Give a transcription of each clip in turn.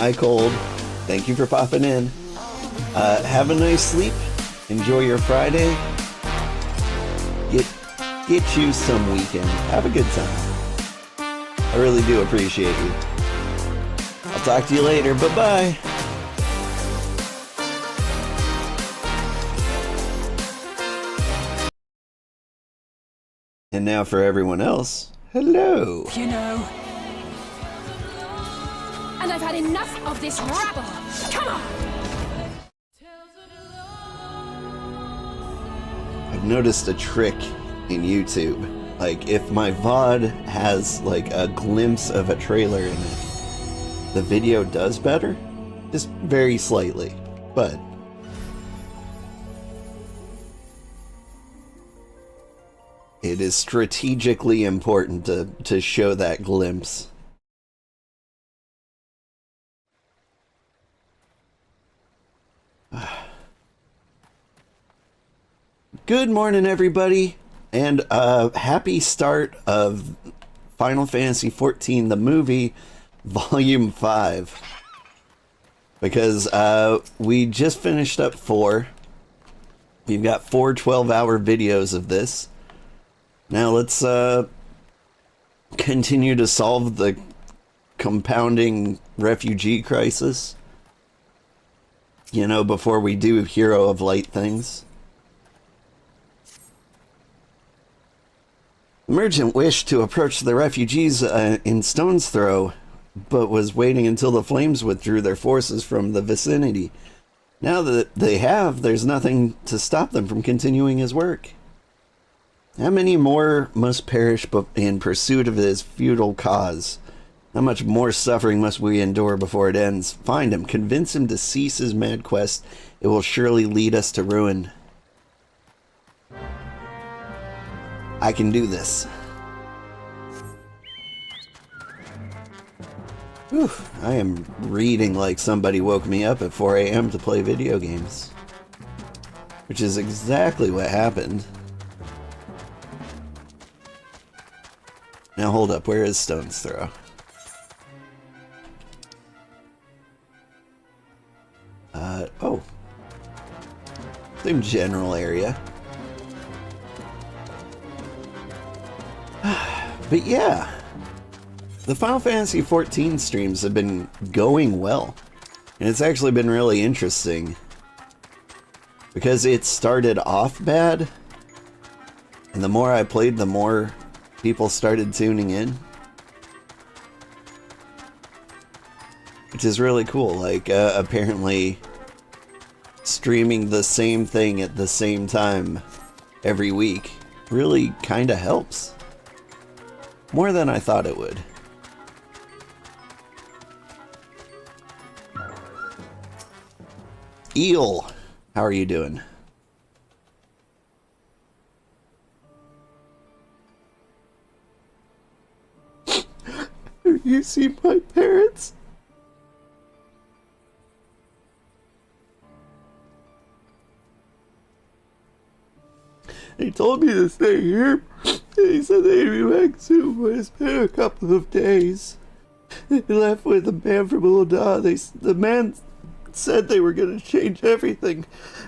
Hi, Cold. Thank you for popping in. Have a nice sleep. Enjoy your Friday. Get you some weekend. Have a good time. I really do appreciate you. I'll talk to you later. Bye-bye. And now for everyone else, hello. You know. And I've had enough of this rabble. Come on. I've noticed a trick in YouTube. Like, if my VOD has like a glimpse of a trailer in it, the video does better. Just very slightly, but it is strategically important to show that glimpse. Good morning, everybody, and happy start of Final Fantasy XIV, the movie, Volume 5. Because we just finished up 4. We've got 4 12-hour videos of this. Now let's continue to solve the compounding refugee crisis. You know, before we do Hero of Light things. The merchant wished to approach the refugees in stone's throw, but was waiting until the flames withdrew their forces from the vicinity. Now that they have, there's nothing to stop them from continuing his work. How many more must perish in pursuit of his futile cause? How much more suffering must we endure before it ends? Find him, convince him to cease his mad quest. It will surely lead us to ruin. I can do this. Whew, I am reading like somebody woke me up at 4 a.m. to play video games. Which is exactly what happened. Now hold up, where is Stone's Throw? Oh. Same general area. But yeah, the Final Fantasy XIV streams have been going well. And it's actually been really interesting. Because it started off bad. And the more I played, the more people started tuning in. Which is really cool. Like, apparently streaming the same thing at the same time every week really kind of helps. More than I thought it would. Eel, how are you doing? Have you seen my parents? They told me to stay here. They said they'd be back soon, but it's been a couple of days. They left with a man from Ul'dah. The man said they were going to change everything,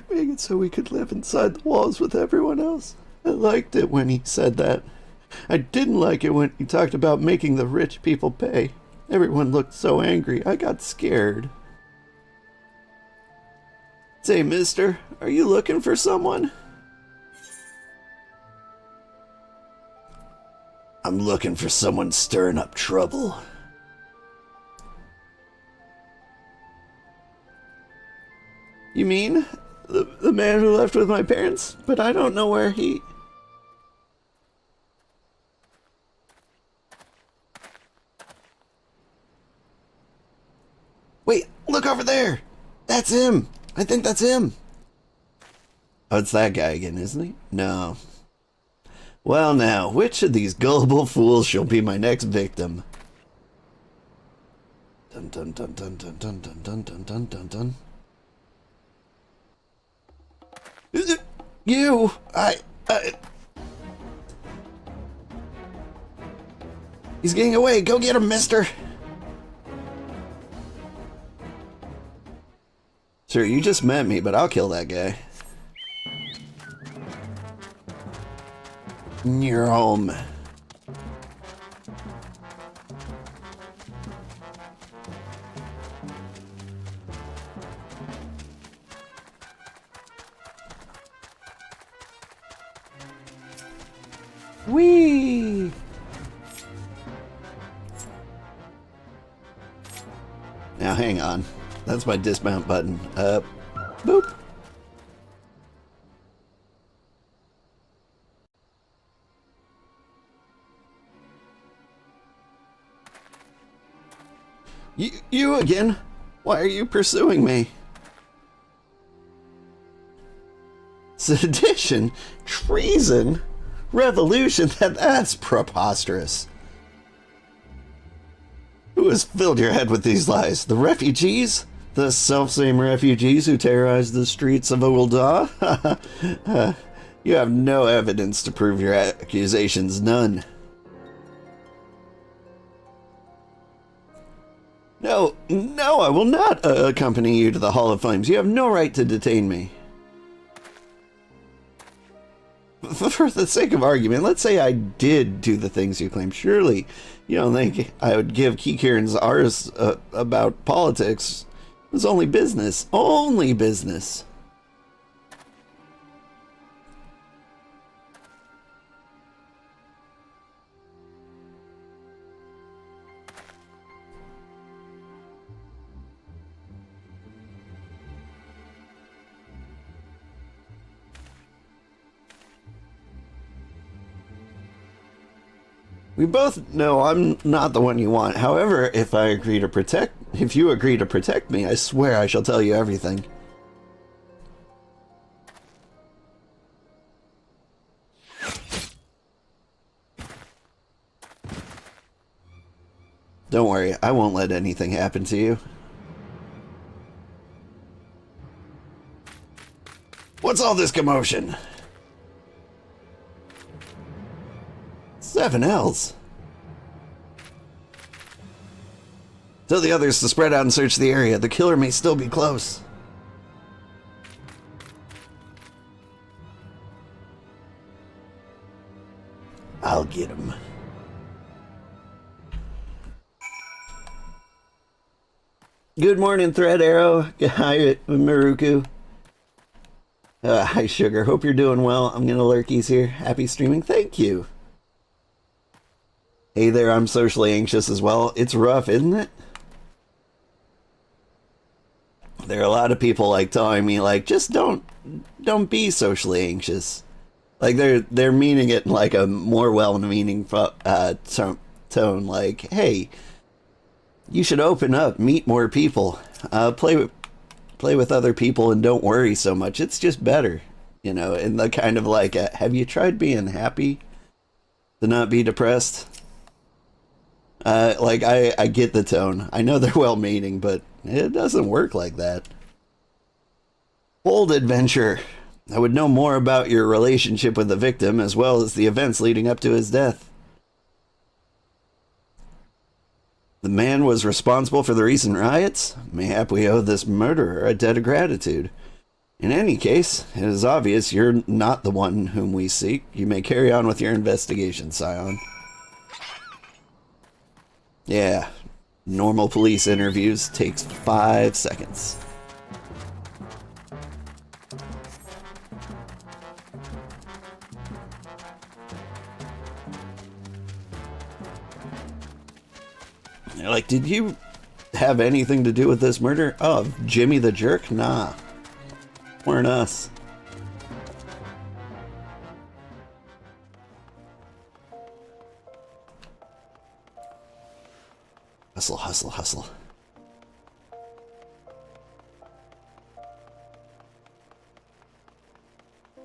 make it so we could live inside the walls with everyone else. I liked it when he said that. I didn't like it when he talked about making the rich people pay. Everyone looked so angry, I got scared. Say, mister, are you looking for someone? I'm looking for someone stirring up trouble. You mean the man who left with my parents? But I don't know where he... Wait, look over there! That's him! I think that's him! Oh, it's that guy again, isn't he? No. Well now, which of these gullible fools shall be my next victim? Dun dun dun dun dun dun dun dun dun dun dun dun. You! He's getting away! Go get him, mister! Sure, you just met me, but I'll kill that guy. You're home. Whee! Now hang on. That's my dismount button. Boop. You again? Why are you pursuing me? Sedition? Treason? Revolution? That's preposterous. Who has filled your head with these lies? The refugees? The selfsame refugees who terrorized the streets of Ul'dah? You have no evidence to prove your accusations, none. No, I will not accompany you to the Hall of Flames. You have no right to detain me. For the sake of argument, let's say I did do the things you claim. Surely, you don't think I would give Kikirn's ours about politics. It was only business. Only business. We both know I'm not the one you want. However, if you agree to protect me, I swear I shall tell you everything. Don't worry, I won't let anything happen to you. What's all this commotion? 7 L's. Tell the others to spread out and search the area. The killer may still be close. I'll get him. Good morning, Thread Arrow. Hi, Maruku. Hi, Sugar. Hope you're doing well. I'm gonna lurkies here. Happy streaming. Thank you. Hey there, I'm socially anxious as well. It's rough, isn't it? There are a lot of people like telling me like, just don't be socially anxious. Like they're meaning it in like a more well-meaning tone. Like, hey, you should open up, meet more people, play with other people, and don't worry so much. It's just better, you know. And the kind of like, have you tried being happy to not be depressed? Like, I get the tone. I know they're well-meaning, but it doesn't work like that. Bold adventure. I would know more about your relationship with the victim, as well as the events leading up to his death. The man was responsible for the recent riots? Mayhap we owe this murderer a debt of gratitude. In any case, it is obvious you're not the one whom we seek. You may carry on with your investigation, Scion. Yeah, normal police interviews takes 5 seconds. They're like, did you have anything to do with this murder? Oh, Jimmy the Jerk? Nah, weren't us. Hustle, hustle, hustle.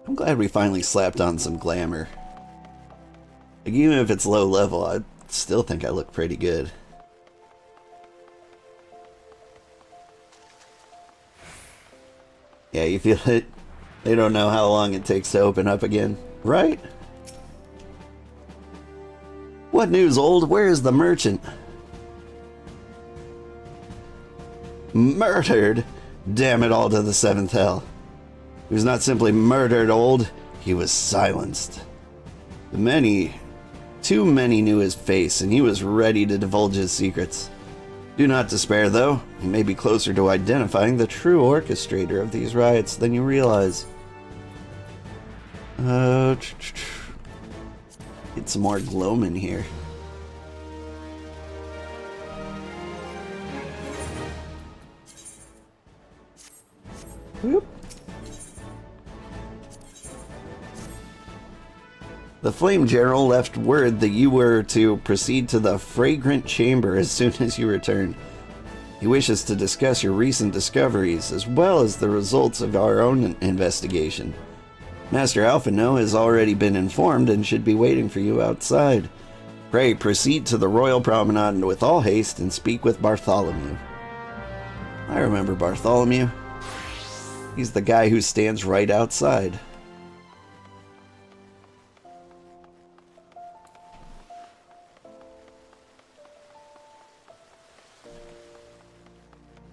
I'm glad we finally slapped on some glamour. Like, even if it's low level, I still think I look pretty good. Yeah, you feel it? They don't know how long it takes to open up again, right? What news, old? Where is the merchant? Murdered? Damn it all to the seventh hell. He was not simply murdered, old, he was silenced. Too many knew his face, and he was ready to divulge his secrets. Do not despair, though. He may be closer to identifying the true orchestrator of these riots than you realize. Get some more gloaming here. Whoop. The Flame General left word that you were to proceed to the Fragrant Chamber as soon as you return. He wishes to discuss your recent discoveries, as well as the results of our own investigation. Master Alphino has already been informed and should be waiting for you outside. Pray proceed to the Royal Promenade with all haste and speak with Bartholomew. I remember Bartholomew. He's the guy who stands right outside.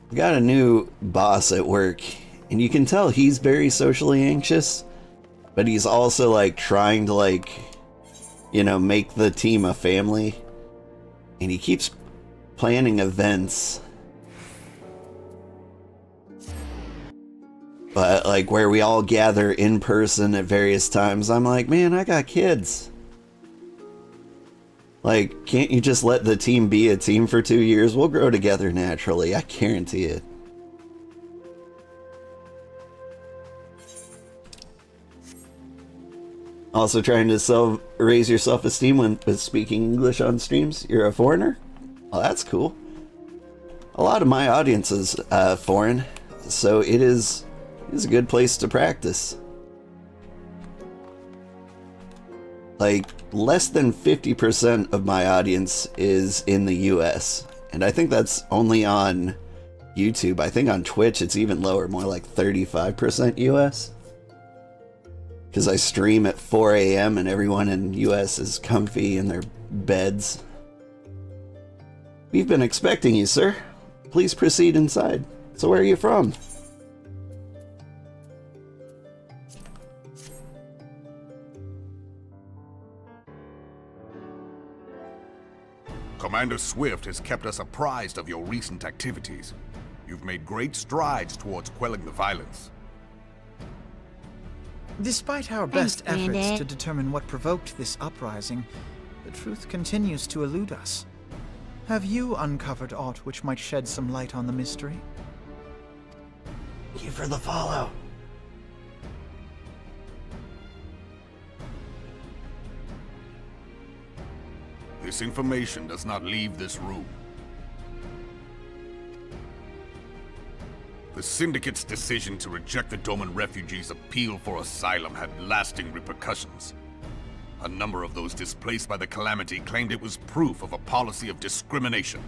We got a new boss at work, and you can tell he's very socially anxious, but he's also like trying to make the team a family, and he keeps planning events, but like where we all gather in person at various times. I'm like, man, I got kids. Like, can't you just let the team be a team for 2 years? We'll grow together naturally, I guarantee it. Also trying to raise your self-esteem with speaking English on streams? You're a foreigner? Oh, that's cool. A lot of my audience is foreign, so it is a good place to practice. Like, less than 50% of my audience is in the US, and I think that's only on YouTube. I think on Twitch it's even lower, more like 35% US. Because I stream at 4 a.m. and everyone in the US is comfy in their beds. We've been expecting you, sir. Please proceed inside. So where are you from? Commander Swift has kept us apprised of your recent activities. You've made great strides towards quelling the violence. Despite our best efforts to determine what provoked this uprising, the truth continues to elude us. Have you uncovered aught which might shed some light on the mystery? Thank you for the follow. This information does not leave this room. The Syndicate's decision to reject the Doman refugees' appeal for asylum had lasting repercussions. A number of those displaced by the calamity claimed it was proof of a policy of discrimination.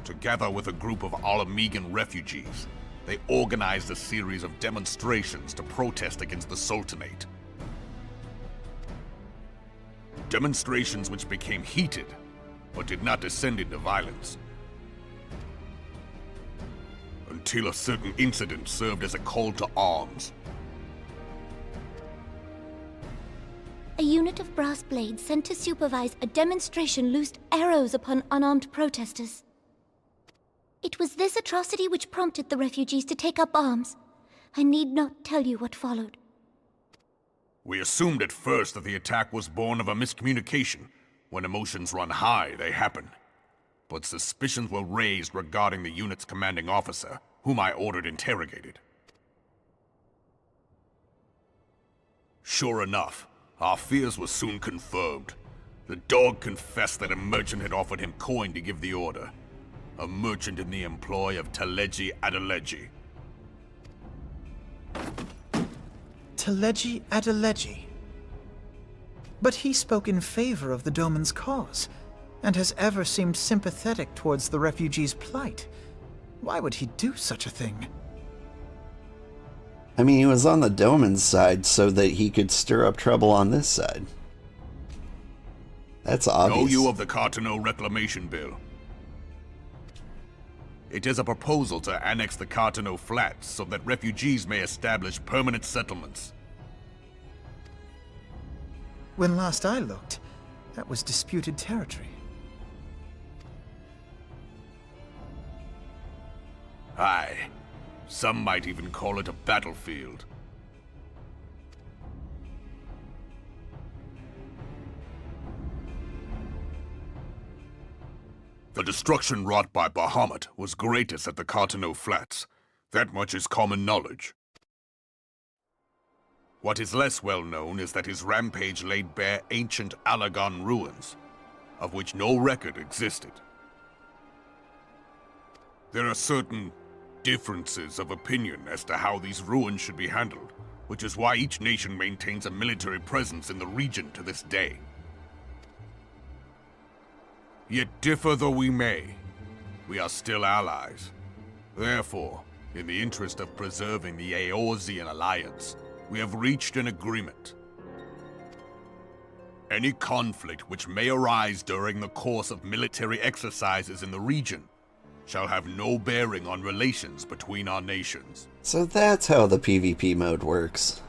Together with a group of Alamegan refugees, they organized a series of demonstrations to protest against the Sultanate. Demonstrations which became heated, but did not descend into violence. Until a certain incident served as a call to arms. A unit of brass blades sent to supervise a demonstration loosed arrows upon unarmed protesters. It was this atrocity which prompted the refugees to take up arms. I need not tell you what followed. We assumed at first that the attack was born of a miscommunication. When emotions run high, they happen. But suspicions were raised regarding the unit's commanding officer, whom I ordered interrogated. Sure enough, our fears were soon confirmed. The dog confessed that a merchant had offered him coin to give the order. A merchant in the employ of Teleji Adeleji. Teleji Adeleji. But he spoke in favor of the Doman's cause, and has ever seemed sympathetic towards the refugees' plight. Why would he do such a thing? I mean, he was on the Doman's side so that he could stir up trouble on this side. That's obvious. Know you of the Cartano Reclamation Bill? It is a proposal to annex the Cartano Flats so that refugees may establish permanent settlements. When last I looked, that was disputed territory. Aye. Some might even call it a battlefield. The destruction wrought by Bahamut was greatest at the Cartano Flats. That much is common knowledge. What is less well known is that his rampage laid bare ancient Allagan ruins, of which no record existed. There are certain differences of opinion as to how these ruins should be handled, which is why each nation maintains a military presence in the region to this day. Yet differ though we may, we are still allies. Therefore, in the interest of preserving the Eorzean alliance, we have reached an agreement. Any conflict which may arise during the course of military exercises in the region shall have no bearing on relations between our nations. So that's how the PvP mode works.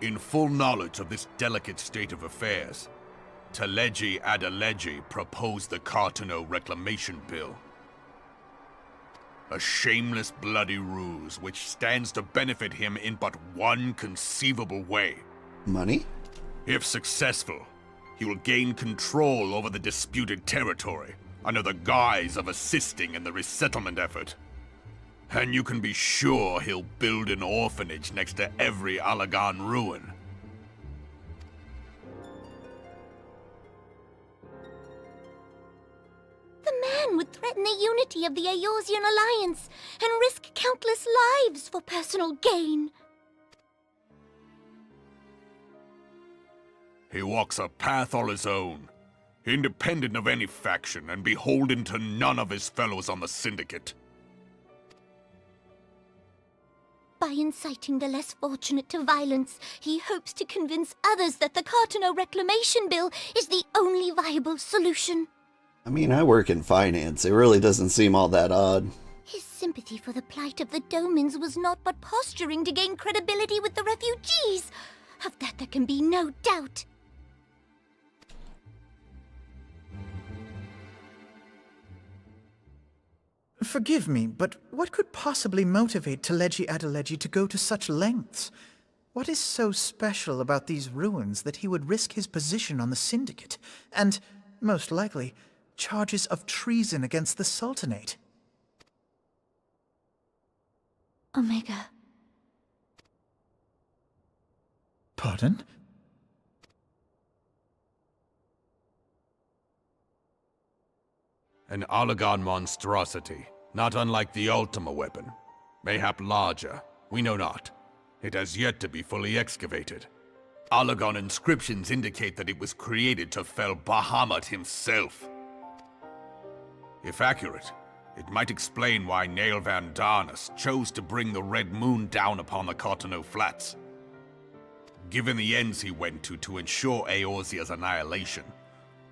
In full knowledge of this delicate state of affairs, Teleji Adeleji proposed the Cartano Reclamation Bill. A shameless bloody ruse which stands to benefit him in but one conceivable way. Money? If successful, he will gain control over the disputed territory under the guise of assisting in the resettlement effort. And you can be sure he'll build an orphanage next to every Allagan ruin. The man would threaten the unity of the Eorzean alliance and risk countless lives for personal gain. He walks a path all his own, independent of any faction and beholden to none of his fellows on the Syndicate. By inciting the less fortunate to violence, he hopes to convince others that the Cartano Reclamation Bill is the only viable solution. I mean, I work in finance. It really doesn't seem all that odd. His sympathy for the plight of the Domans was not but posturing to gain credibility with the refugees. Of that there can be no doubt. Forgive me, but what could possibly motivate Teleji Adeleji to go to such lengths? What is so special about these ruins that he would risk his position on the Syndicate, and, most likely, charges of treason against the Sultanate? Omega. Pardon? An Allagan monstrosity, not unlike the Ultima weapon. Mayhap larger, we know not. It has yet to be fully excavated. Allagan inscriptions indicate that it was created to fell Bahamut himself. If accurate, it might explain why Nail Van Darnus chose to bring the Red Moon down upon the Cartano Flats. Given the ends he went to ensure Eorzea's annihilation,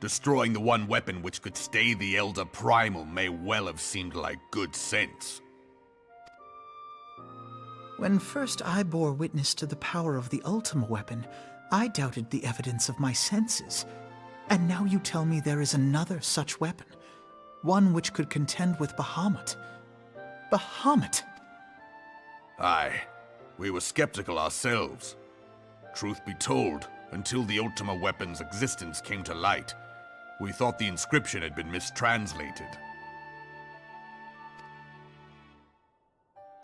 destroying the one weapon which could stay the Elder Primal may well have seemed like good sense. When first I bore witness to the power of the Ultima weapon, I doubted the evidence of my senses. And now you tell me there is another such weapon. One which could contend with Bahamut. Bahamut! Aye, we were skeptical ourselves. Truth be told, until the Ultima weapon's existence came to light, we thought the inscription had been mistranslated.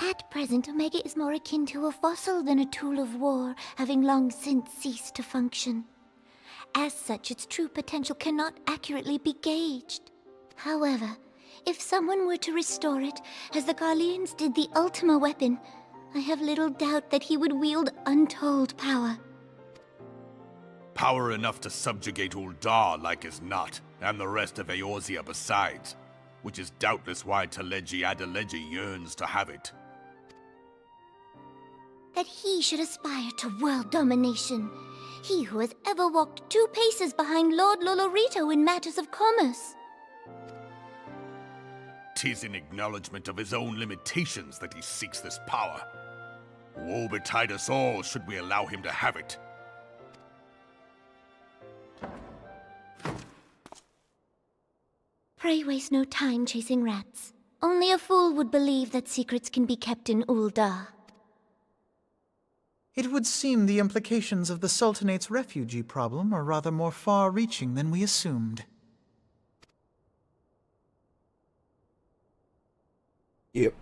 At present, Omega is more akin to a fossil than a tool of war, having long since ceased to function. As such, its true potential cannot accurately be gauged. However, if someone were to restore it, as the Garleans did the Ultima weapon, I have little doubt that he would wield untold power. Power enough to subjugate Uldar like as not, and the rest of Eorzea besides, which is doubtless why Teleji Adeleji yearns to have it. That he should aspire to world domination. He who has ever walked 2 paces behind Lord Lolorito in matters of commerce. 'Tis in acknowledgement of his own limitations that he seeks this power. Woe betide us all should we allow him to have it. Pray waste no time chasing rats. Only a fool would believe that secrets can be kept in Ul'dah. It would seem the implications of the Sultanate's refugee problem are rather more far-reaching than we assumed. Yep.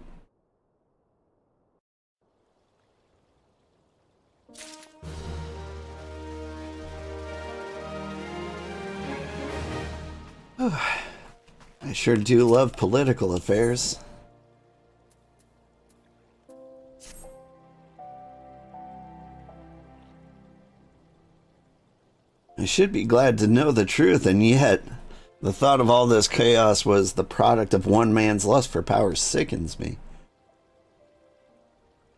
I sure do love political affairs. I should be glad to know the truth, and yet the thought of all this chaos was the product of one man's lust for power sickens me.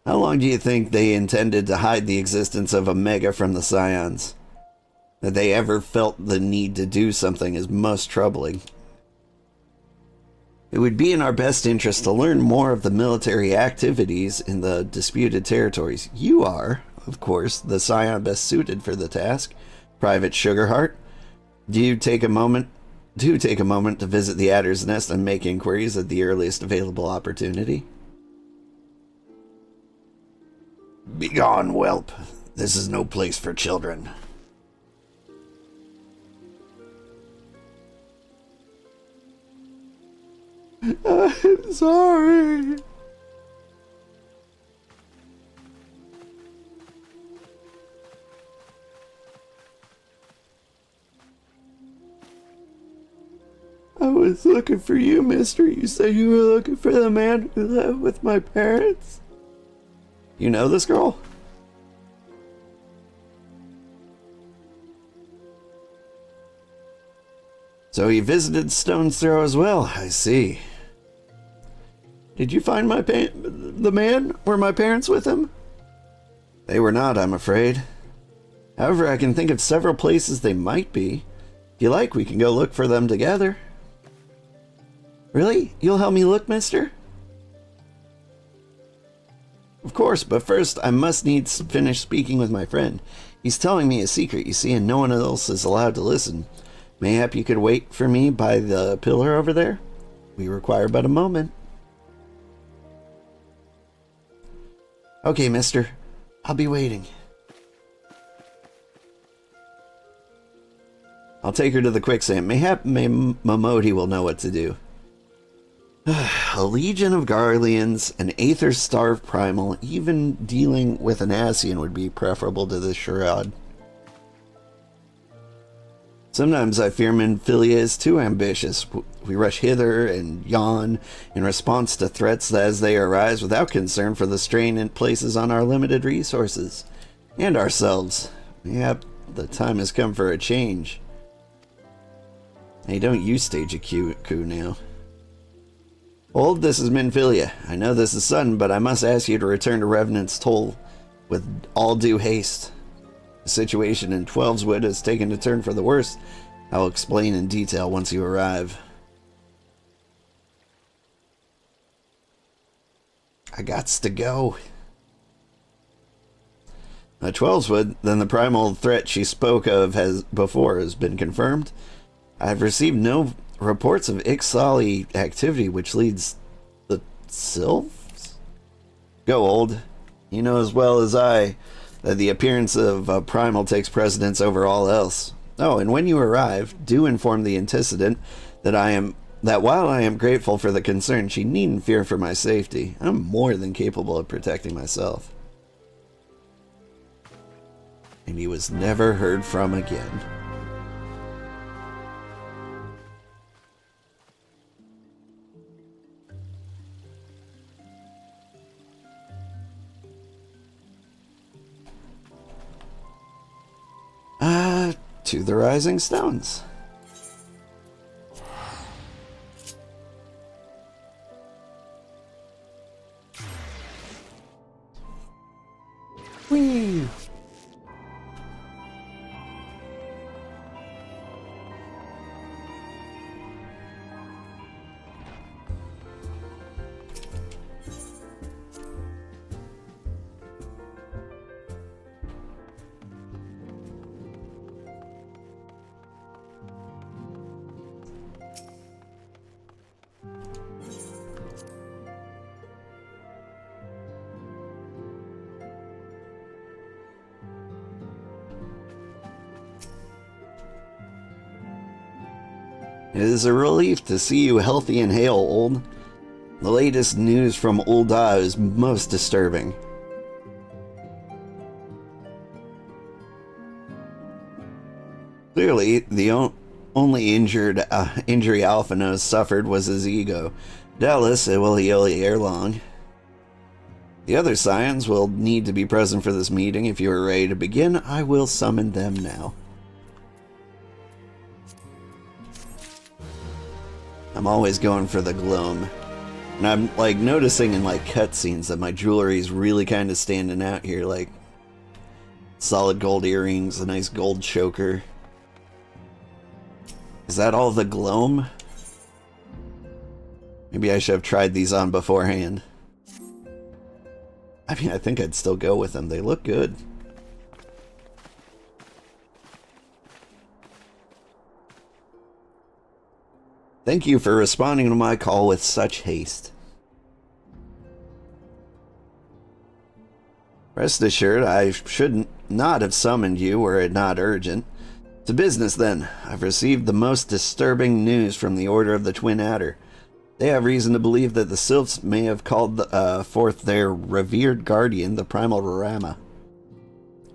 How long do you think they intended to hide the existence of Omega from the Scions? That they ever felt the need to do something is most troubling. It would be in our best interest to learn more of the military activities in the disputed territories. You are, of course, the Scion best suited for the task, Private Sugarheart. Do take a moment to visit the Adder's Nest and make inquiries at the earliest available opportunity. Begone, whelp. This is no place for children. I'm sorry. I was looking for you, mister. You said you were looking for the man who lived with my parents? You know this girl? So he visited Stone's Throw as well, I see. Did you find the man? Were my parents with him? They were not, I'm afraid. However, I can think of several places they might be. If you like, we can go look for them together. Really? You'll help me look, mister? Of course, but first I must needs finish speaking with my friend. He's telling me a secret, you see, and no one else is allowed to listen. Mayhap you could wait for me by the pillar over there? We require but a moment. Okay, mister. I'll be waiting. I'll take her to the quicksand. Mayhap Momodi will know what to do. A legion of Garleans, an Aether-starved primal, even dealing with an Ascian would be preferable to this charade. Sometimes I fear Minfilia is too ambitious. We rush hither and yon in response to threats as they arise without concern for the strain it places on our limited resources. And ourselves. Yep, the time has come for a change. Hey, don't you stage a coup now. Old, this is Minfilia. I know this is sudden, but I must ask you to return to Revenant's Toll with all due haste. The situation in Twelveswood has taken a turn for the worse. I'll explain in detail once you arrive. I gots to go. At Twelveswood, then the primal threat she spoke of has been confirmed. I've received no reports of Ixali activity, which leads the Sylphs? Go, Old. You know as well as I that the appearance of a primal takes precedence over all else. Oh, and when you arrive, do inform the antecedent that while I am grateful for the concern, she needn't fear for my safety. I'm more than capable of protecting myself. And he was never heard from again. To the Rising Stones. Whee! It is a relief to see you healthy and hale, Old. The latest news from Ul'dah is most disturbing. Clearly, the only injury Alphinaud suffered was his ego. Doubtless, it will heal ere long. The other scions will need to be present for this meeting. If you are ready to begin, I will summon them now. I'm always going for the gloam. And I'm like noticing in like cutscenes that my jewelry is really kind of standing out here, like solid gold earrings, a nice gold choker. Is that all the gloam? Maybe I should have tried these on beforehand. I mean, I think I'd still go with them. They look good. Thank you for responding to my call with such haste. Rest assured, I should not have summoned you were it not urgent. To business, then. I've received the most disturbing news from the Order of the Twin Adder. They have reason to believe that the Sylphs may have called forth their revered guardian, the Primal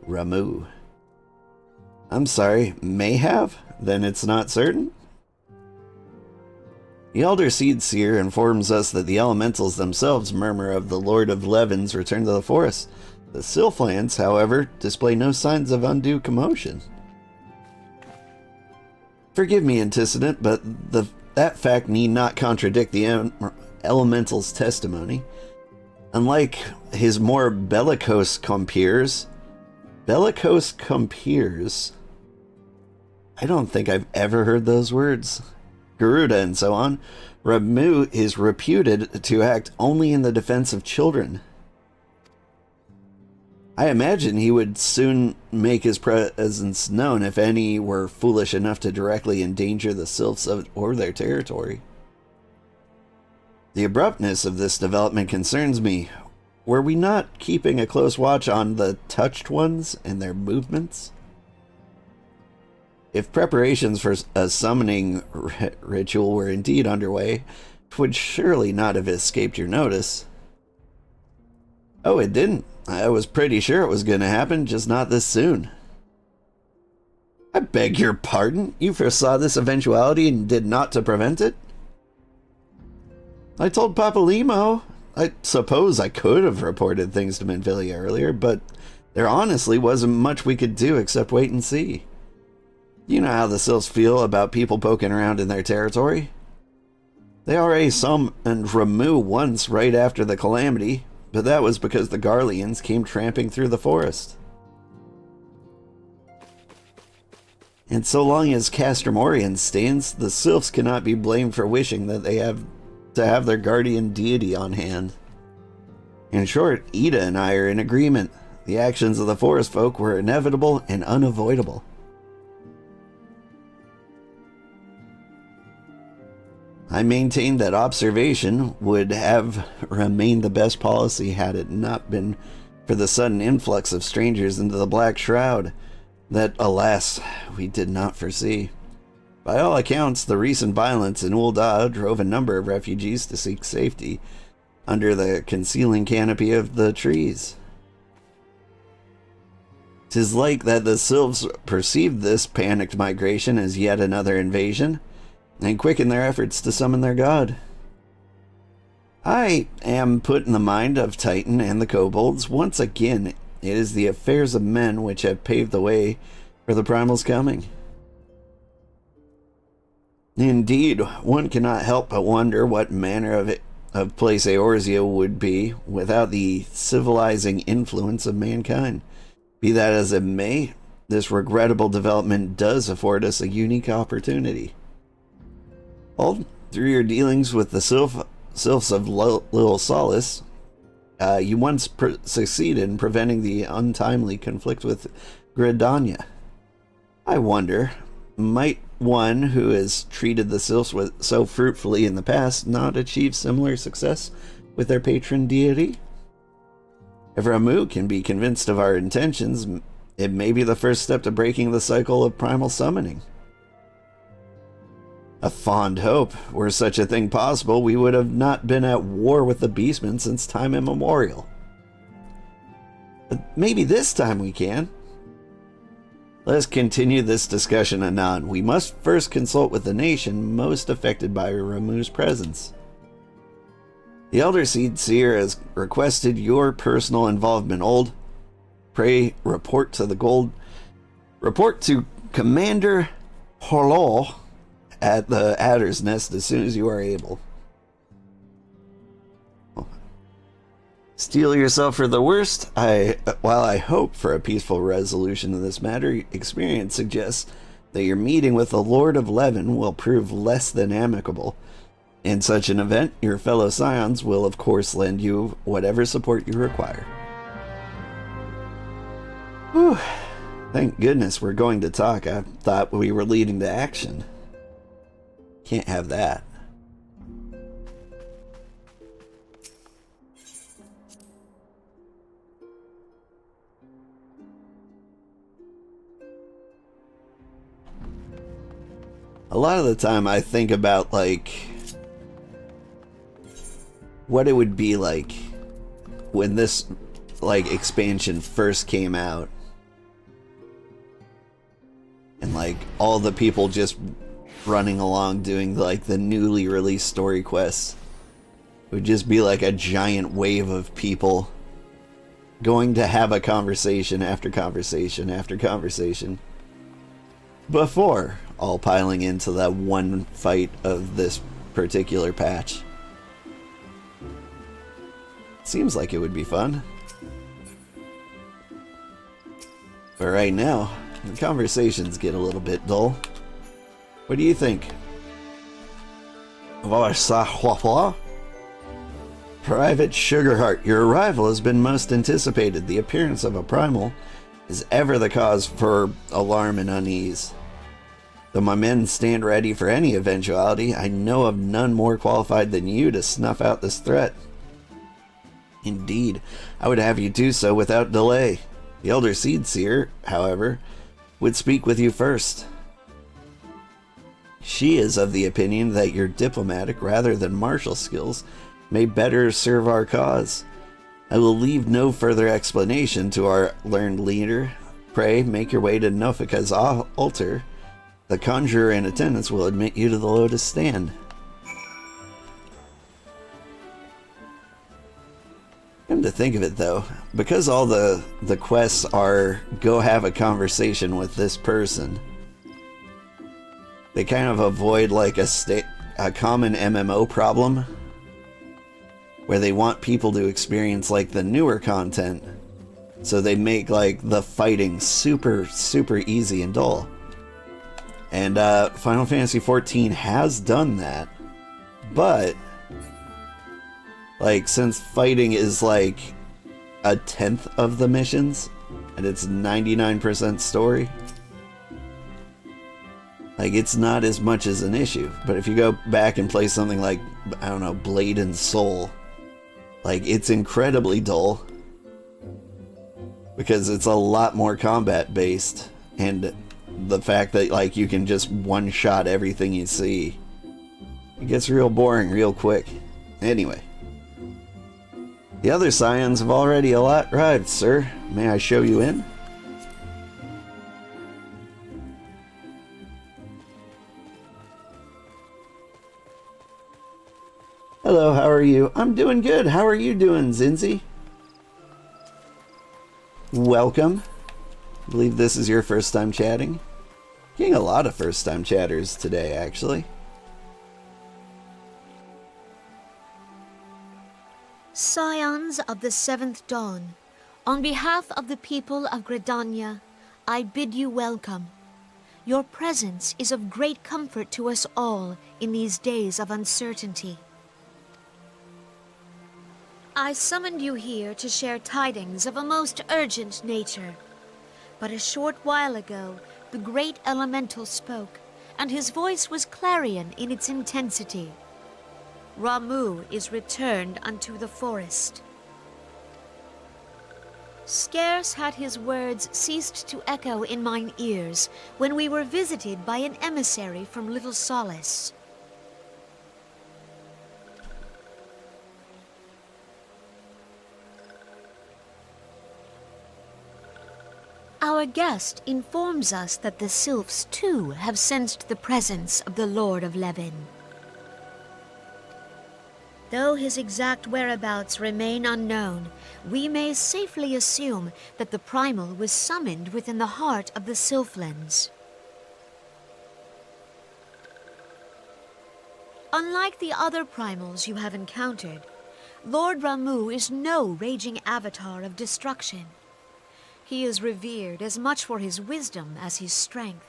Ramu. I'm sorry, may have? Then it's not certain? The Elder Seed Seer informs us that the elementals themselves murmur of the Lord of Levin's return to the forest. The Sylphlands, however, display no signs of undue commotion. Forgive me, antecedent, but that fact need not contradict the elemental's testimony. Unlike his more bellicose compeers, I don't think I've ever heard those words. Garuda and so on, Ramu is reputed to act only in the defense of children. I imagine he would soon make his presence known if any were foolish enough to directly endanger the Sylphs or their territory. The abruptness of this development concerns me. Were we not keeping a close watch on the touched ones and their movements? If preparations for a summoning ritual were indeed underway, it would surely not have escaped your notice. Oh, it didn't. I was pretty sure it was going to happen, just not this soon. I beg your pardon? You foresaw this eventuality and did not to prevent it? I told Papalymo. I suppose I could have reported things to Menfilia earlier, but there honestly wasn't much we could do except wait and see. You know how the Sylphs feel about people poking around in their territory. They already summoned Ramu once right after the calamity, but that was because the Garleans came tramping through the forest. And so long as Castromorian stands, the Sylphs cannot be blamed for wishing that they have to have their guardian deity on hand. In short, Ida and I are in agreement. The actions of the forest folk were inevitable and unavoidable. I maintain that observation would have remained the best policy had it not been for the sudden influx of strangers into the Black Shroud that, alas, we did not foresee. By all accounts, the recent violence in Ul'dah drove a number of refugees to seek safety under the concealing canopy of the trees. 'Tis like that the Sylphs perceived this panicked migration as yet another invasion, and quicken their efforts to summon their god. I am put in the mind of Titan and the kobolds. Once again, it is the affairs of men which have paved the way for the Primal's coming. Indeed, one cannot help but wonder what manner of place Eorzea would be without the civilizing influence of mankind. Be that as it may, this regrettable development does afford us a unique opportunity. All through your dealings with the Sylphs of Little Solace, you once succeeded in preventing the untimely conflict with Gridania. I wonder, might one who has treated the Sylphs so fruitfully in the past not achieve similar success with their patron deity? If Ramu can be convinced of our intentions, it may be the first step to breaking the cycle of primal summoning. A fond hope. Were such a thing possible, we would have not been at war with the beastmen since time immemorial. But maybe this time we can. Let us continue this discussion anon. We must first consult with the nation most affected by Ramuh's presence. The Elder Seer has requested your personal involvement, Old. Pray report to Commander Horlow at the Adder's Nest as soon as you are able. Steel yourself for the worst. While I hope for a peaceful resolution of this matter, experience suggests that your meeting with the Lord of Levin will prove less than amicable. In such an event, your fellow scions will of course lend you whatever support you require. Whew. Thank goodness we're going to talk. I thought we were leading to action. Can't have that. A lot of the time I think about, like, what it would be like when this, like, expansion first came out. And, like, all the people just running along doing, like, the newly released story quests. It would just be like a giant wave of people going to have a conversation after conversation after conversation before all piling into that one fight of this particular patch. Seems like it would be fun. But right now, the conversations get a little bit dull. What do you think? Private Sugarheart, your arrival has been most anticipated. The appearance of a primal is ever the cause for alarm and unease. Though my men stand ready for any eventuality, I know of none more qualified than you to snuff out this threat. Indeed, I would have you do so without delay. The Elder Seer, however, would speak with you first. She is of the opinion that your diplomatic rather than martial skills may better serve our cause. I will leave no further explanation to our learned leader. Pray make your way to Nofika's altar. The conjurer in attendance will admit you to the Lotus Stand. Come to think of it, though, because all the quests are go have a conversation with this person, they kind of avoid like a common MMO problem where they want people to experience like the newer content, so they make like the fighting super easy and dull. And Final Fantasy XIV has done that, but like since fighting is like 1/10 of the missions and it's 99% story, like it's not as much as an issue. But if you go back and play something like, I don't know, Blade and Soul, like it's incredibly dull because it's a lot more combat based, and the fact that like you can just one-shot everything you see, it gets real boring real quick. Anyway, the other scions have already arrived, sir. May I show you in? Hello, how are you? I'm doing good. How are you doing, Zinzi? Welcome. I believe this is your first time chatting. Getting a lot of first time chatters today, actually. Scions of the Seventh Dawn, on behalf of the people of Gridania, I bid you welcome. Your presence is of great comfort to us all in these days of uncertainty. I summoned you here to share tidings of a most urgent nature. But a short while ago, the great elemental spoke, and his voice was clarion in its intensity. Ramuh is returned unto the forest. Scarce had his words ceased to echo in mine ears when we were visited by an emissary from Little Solace. Our guest informs us that the sylphs too have sensed the presence of the Lord of Levin. Though his exact whereabouts remain unknown, we may safely assume that the primal was summoned within the heart of the Sylphlands. Unlike the other primals you have encountered, Lord Ramuh is no raging avatar of destruction. He is revered as much for his wisdom as his strength,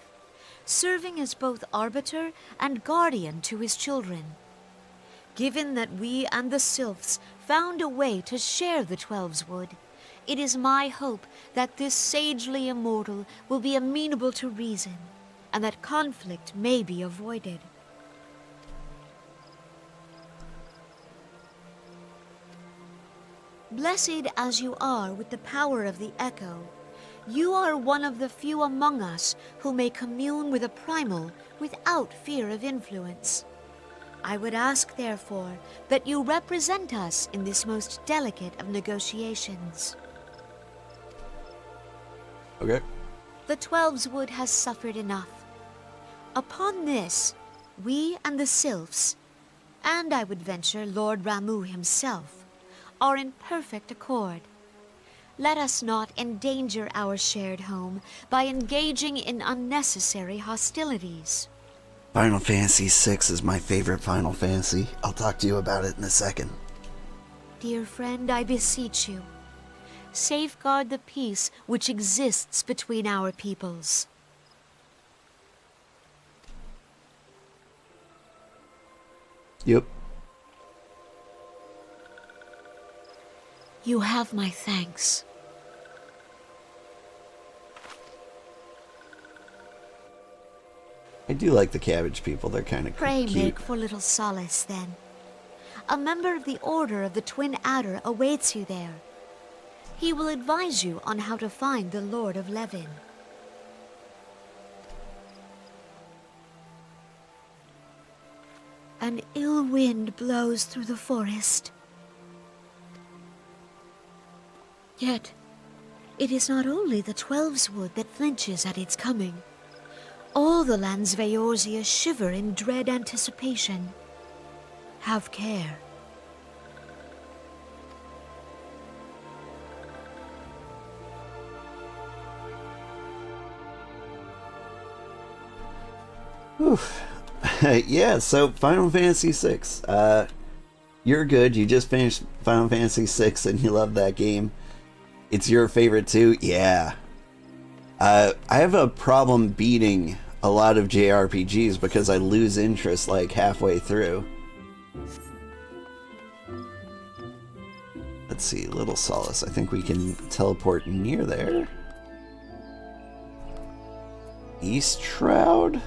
serving as both arbiter and guardian to his children. Given that we and the Sylphs found a way to share the Twelves Wood, it is my hope that this sagely immortal will be amenable to reason, and that conflict may be avoided. Blessed as you are with the power of the echo, you are one of the few among us who may commune with a primal without fear of influence. I would ask, therefore, that you represent us in this most delicate of negotiations. Okay. The Twelves Wood has suffered enough. Upon this, we and the Sylphs, and I would venture Lord Ramuh himself, are in perfect accord. Let us not endanger our shared home by engaging in unnecessary hostilities. Final Fantasy VI is my favorite Final Fantasy. I'll talk to you about it in a second. Dear friend, I beseech you, safeguard the peace which exists between our peoples. Yep. You have my thanks. I do like the cabbage people. They're kind of Pray cute. make for Little Solace, then. A member of the Order of the Twin Adder awaits you there. He will advise you on how to find the Lord of Levin. An ill wind blows through the forest. Yet, it is not only the Twelves Wood that flinches at its coming. All the lands of Eorzea shiver in dread anticipation. Have care. Oof. Yeah, so Final Fantasy VI. You're good. You just finished Final Fantasy VI and you love that game. It's your favorite too? Yeah. I have a problem beating a lot of JRPGs because I lose interest like halfway through. Let's see, Little Solace. I think we can teleport near there. East Shroud?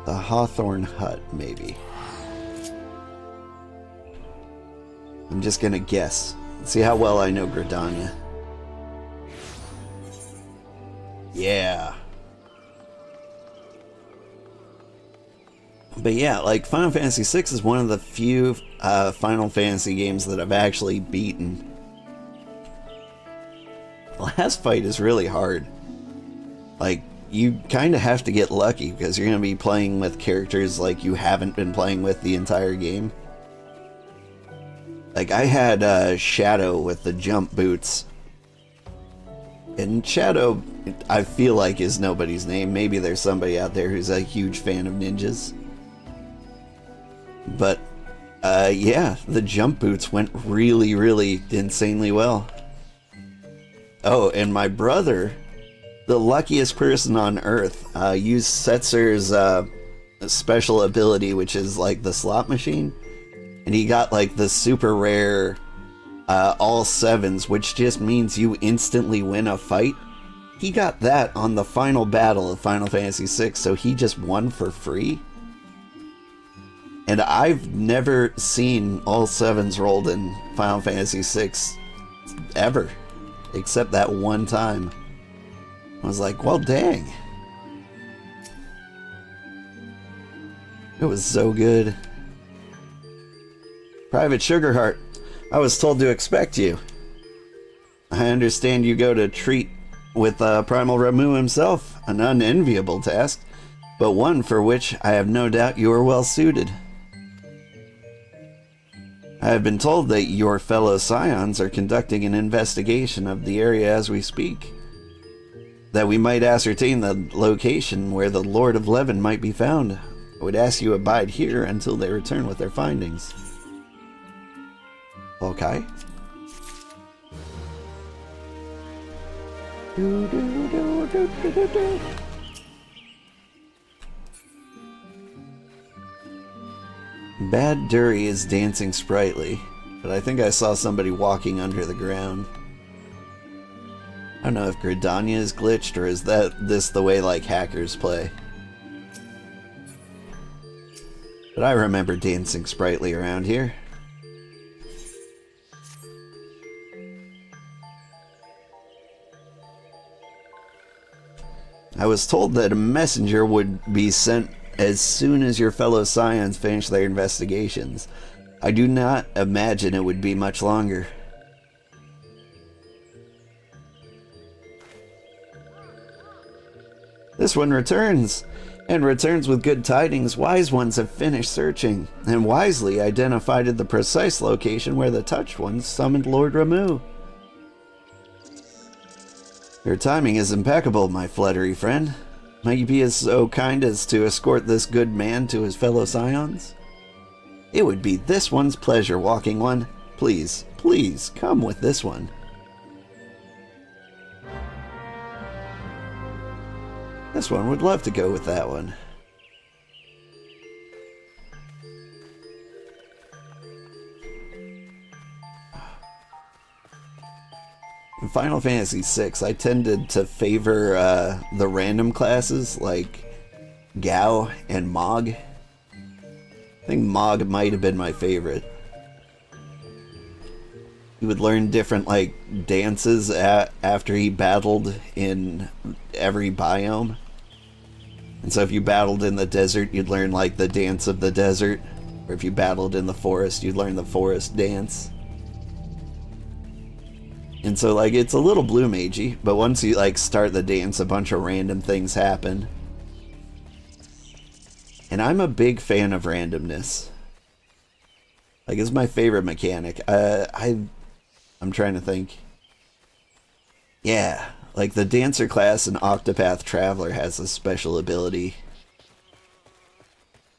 The Hawthorne Hut, maybe. I'm just gonna guess. Let's see how well I know Gridania. Yeah. But yeah, like Final Fantasy VI is one of the few Final Fantasy games that I've actually beaten. The last fight is really hard. Like, you kind of have to get lucky because you're going to be playing with characters like you haven't been playing with the entire game. Like, I had Shadow with the jump boots. And Shadow, I feel like, is nobody's name. Maybe there's somebody out there who's a huge fan of ninjas. But, yeah, the jump boots went really, really insanely well. Oh, and my brother, the luckiest person on Earth, used Setzer's special ability, which is like the slot machine. And he got like the super rare all sevens, which just means you instantly win a fight. He got that on the final battle of Final Fantasy VI, so he just won for free. And I've never seen all sevens rolled in Final Fantasy VI ever, except that one time. I was like, well, dang. It was so good. Private Sugarheart, I was told to expect you. I understand you go to treat with Primal Ramu himself, an unenviable task, but one for which I have no doubt you are well suited. I have been told that your fellow Scions are conducting an investigation of the area as we speak, that we might ascertain the location where the Lord of Levin might be found. I would ask you abide here until they return with their findings. Okay. Bad Dury is dancing sprightly, but I think I saw somebody walking under the ground. I don't know if Gridania is glitched, or is this the way like hackers play? But I remember dancing sprightly around here. I was told that a messenger would be sent as soon as your fellow Scions finish their investigations. I do not imagine it would be much longer. This one returns, and returns with good tidings. Wise ones have finished searching, and wisely identified the precise location where the touched ones summoned Lord Ramu. Your timing is impeccable, my fluttery friend. Might you be so kind as to escort this good man to his fellow Scions? It would be this one's pleasure, Walking One. Please, please, come with this one. This one would love to go with that one. In Final Fantasy VI, I tended to favor the random classes like Gao and Mog. I think Mog might have been my favorite. He would learn different like dances after he battled in every biome. And so if you battled in the desert, you'd learn like the dance of the desert. Or if you battled in the forest, you'd learn the forest dance. And so, like, it's a little blue magey, but once you, like, start the dance, a bunch of random things happen. And I'm a big fan of randomness. Like, it's my favorite mechanic. I'm trying to think. Yeah, like, the Dancer class in Octopath Traveler has a special ability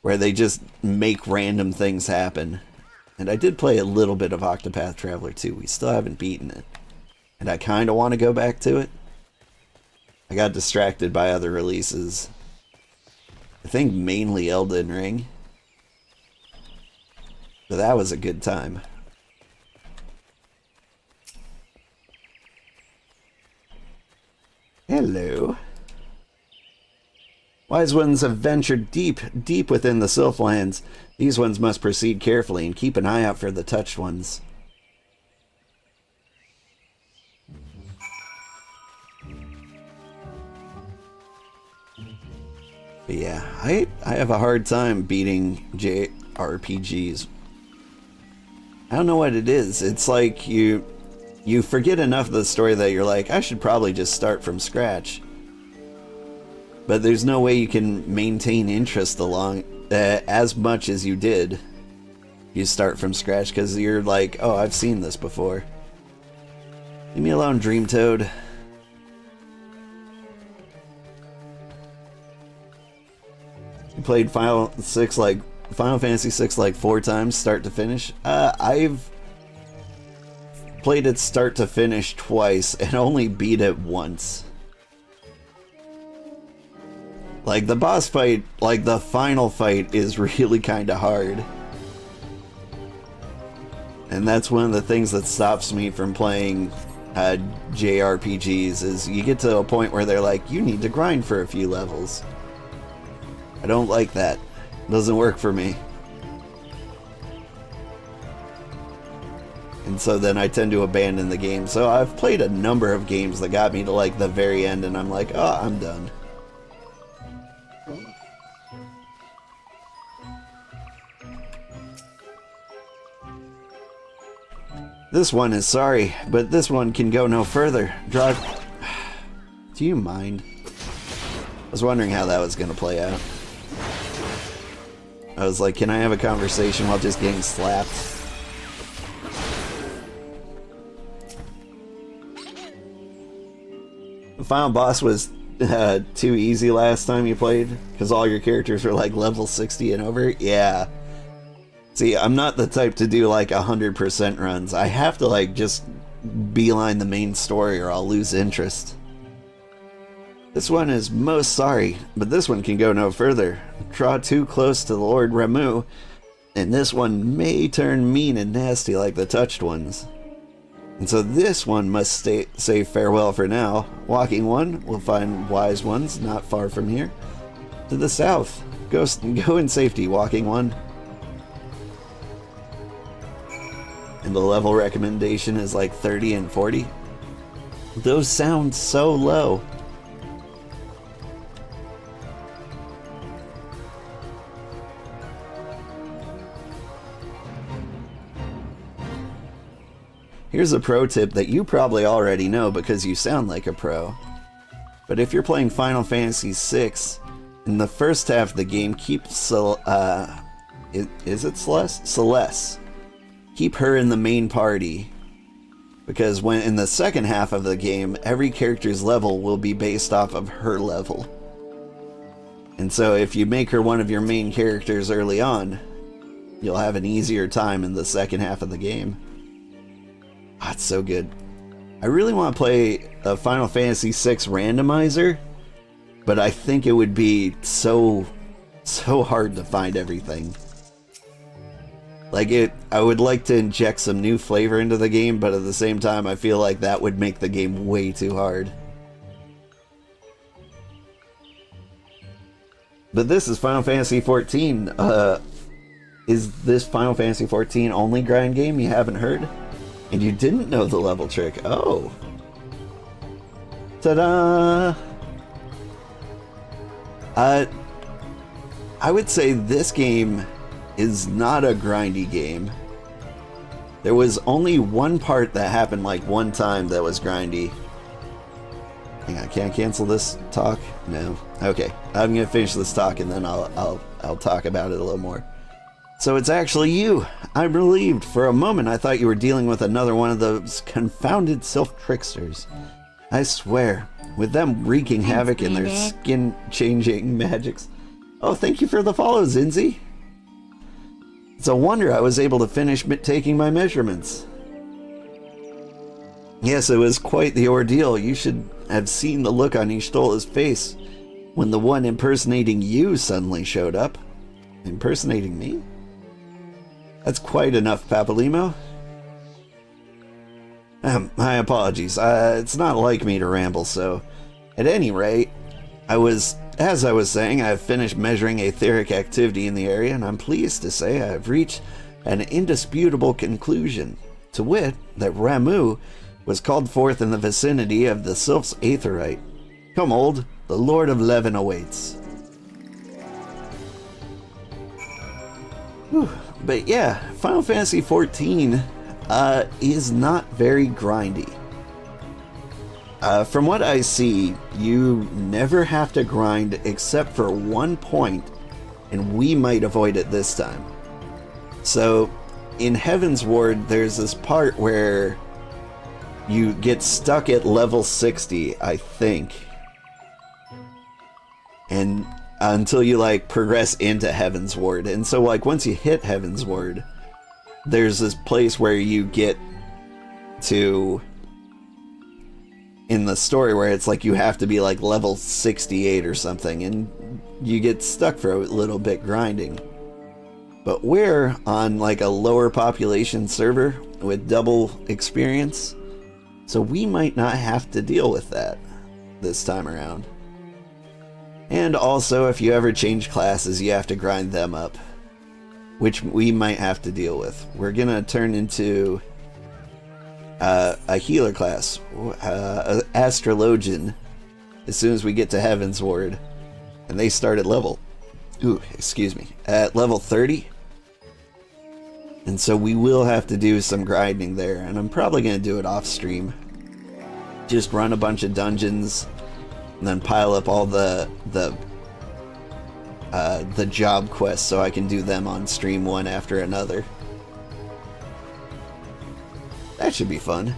where they just make random things happen. And I did play a little bit of Octopath Traveler 2. We still haven't beaten it. And I kind of want to go back to it. I got distracted by other releases. I think mainly Elden Ring. But that was a good time. Hello. Wise ones have ventured deep, deep within the Sylphlands. These ones must proceed carefully and keep an eye out for the touched ones. But yeah, I have a hard time beating JRPGs. I don't know what it is. It's like you forget enough of the story that you're like, I should probably just start from scratch. But there's no way you can maintain interest along as much as you did. You start from scratch because you're like, oh, I've seen this before. Leave me alone, Dream Toad. You played Final Fantasy VI like 4 times, start to finish. I've played it start to finish twice and only beat it once. Like the boss fight, like the final fight, is really kind of hard. And that's one of the things that stops me from playing JRPGs, is you get to a point where they're like, you need to grind for a few levels. I don't like that. It doesn't work for me. And so then I tend to abandon the game. So I've played a number of games that got me to like the very end and I'm like, oh, I'm done. This one is sorry, but this one can go no further. Drive. Do you mind? I was wondering how that was going to play out. I was like, can I have a conversation while just getting slapped? The final boss was too easy last time you played? Because all your characters were like level 60 and over? Yeah. See, I'm not the type to do like 100% runs. I have to like just beeline the main story or I'll lose interest. This one is most sorry, but this one can go no further. Draw too close to the Lord Ramu, and this one may turn mean and nasty like the touched ones. And so this one must say farewell for now. Walking one will find wise ones not far from here. To the south. Go in safety, walking one. And the level recommendation is like 30 and 40. Those sound so low. Here's a pro tip that you probably already know because you sound like a pro. But if you're playing Final Fantasy VI, in the first half of the game, keep is it Celeste? Celeste. Keep her in the main party. Because when in the second half of the game, every character's level will be based off of her level. And so if you make her one of your main characters early on, you'll have an easier time in the second half of the game. Ah, it's so good. I really want to play a Final Fantasy VI randomizer, but I think it would be so hard to find everything. Like I would like to inject some new flavor into the game, but at the same time, I feel like that would make the game way too hard. But this is Final Fantasy XIV. Is this Final Fantasy XIV only grind game you haven't heard? And you didn't know the level trick. Oh. Ta-da! I would say this game is not a grindy game. There was only one part that happened like one time that was grindy. Hang on, I can't cancel this talk? No. Okay, I'm gonna finish this talk and then I'll talk about it a little more. So it's actually you. I'm relieved. For a moment I thought you were dealing with another one of those confounded self-tricksters. I swear, with them wreaking havoc in their skin-changing magics. Oh, thank you for the follow, Zinzi. It's a wonder I was able to finish taking my measurements. Yes, it was quite the ordeal. You should have seen the look on Ishtola's face when the one impersonating you suddenly showed up. Impersonating me? That's quite enough, Papalimo. My apologies. It's not like me to ramble, so... At any rate, as I was saying, I've finished measuring etheric activity in the area, and I'm pleased to say I've reached an indisputable conclusion. To wit, that Ramu was called forth in the vicinity of the Sylph's Aetherite. Come, old, the Lord of Levin awaits. Whew. But yeah, Final Fantasy XIV is not very grindy. From what I see, you never have to grind except for one point, and we might avoid it this time. So, in Heaven's Ward, there's this part where you get stuck at level 60, I think. And until you like progress into Heaven's Ward. And so like once you hit Heaven's Ward, there's this place where you get to in the story where it's like you have to be like level 68 or something, and you get stuck for a little bit grinding. But we're on like a lower population server with double experience, so we might not have to deal with that this time around. And also, if you ever change classes, you have to grind them up, which we might have to deal with. We're gonna turn into a healer class, astrologian, as soon as we get to Heaven's Ward. And they start at level, at level 30. And so we will have to do some grinding there, and I'm probably going to do it off stream. Just run a bunch of dungeons, and then pile up all the job quests so I can do them on stream one after another. That should be fun.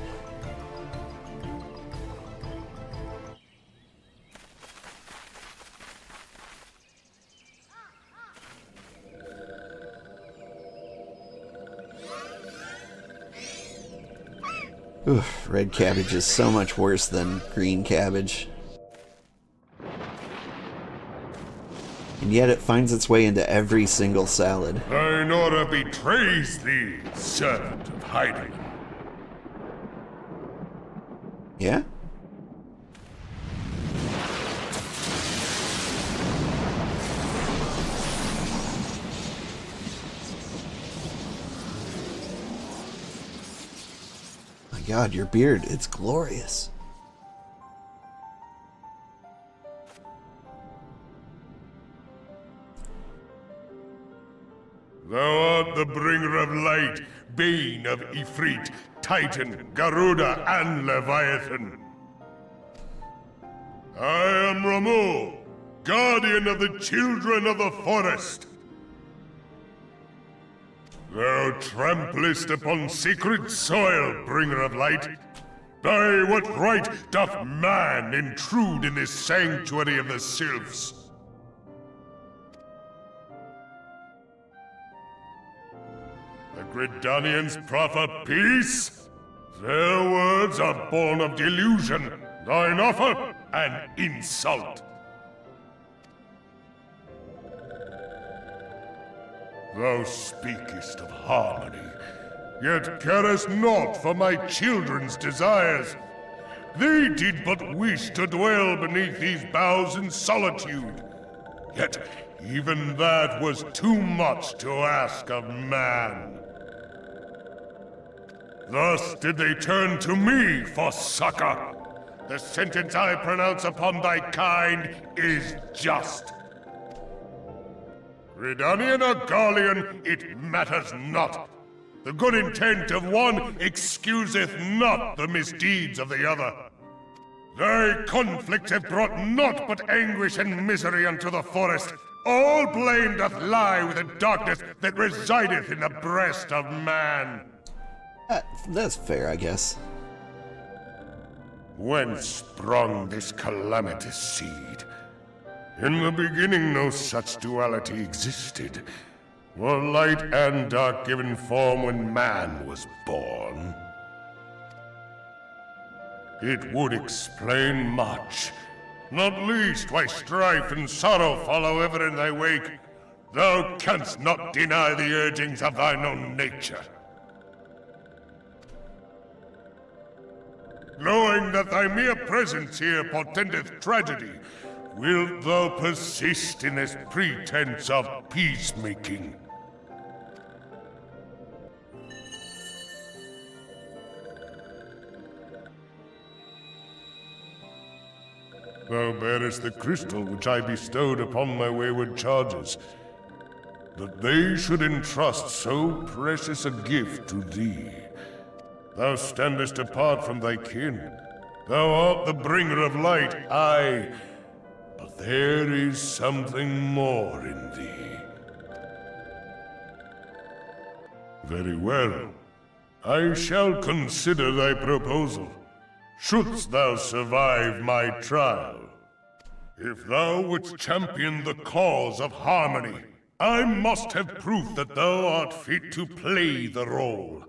Oof, red cabbage is so much worse than green cabbage. And yet it finds its way into every single salad. Tynora betrays thee, servant of hiding. Yeah? My God, your beard, it's glorious. Thou art the bringer of light, bane of Ifrit, Titan, Garuda, and Leviathan. I am Ramu, guardian of the children of the forest. Thou tramplest upon sacred soil, bringer of light. By what right doth man intrude in this sanctuary of the sylphs? The Gridanians proffer peace? Their words are born of delusion, thine offer an insult. Thou speakest of harmony, yet carest not for my children's desires. They did but wish to dwell beneath these boughs in solitude. Yet even that was too much to ask of man. Thus did they turn to me for succor. The sentence I pronounce upon thy kind is just. Gridanian or Garlean, it matters not. The good intent of one excuseth not the misdeeds of the other. Thy conflicts have brought naught but anguish and misery unto the forest. All blame doth lie with the darkness that resideth in the breast of man. That's fair, I guess. Whence sprung this calamitous seed? In the beginning no such duality existed. Were light and dark given form when man was born? It would explain much, not least why strife and sorrow follow ever in thy wake. Thou canst not deny the urgings of thine own nature. Knowing that thy mere presence here portendeth tragedy, wilt thou persist in this pretense of peacemaking? Thou bearest the crystal which I bestowed upon my wayward charges. That they should entrust so precious a gift to thee. Thou standest apart from thy kin. Thou art the bringer of light, aye. But there is something more in thee. Very well. I shall consider thy proposal. Shouldst thou survive my trial. If thou wouldst champion the cause of harmony, I must have proof that thou art fit to play the role.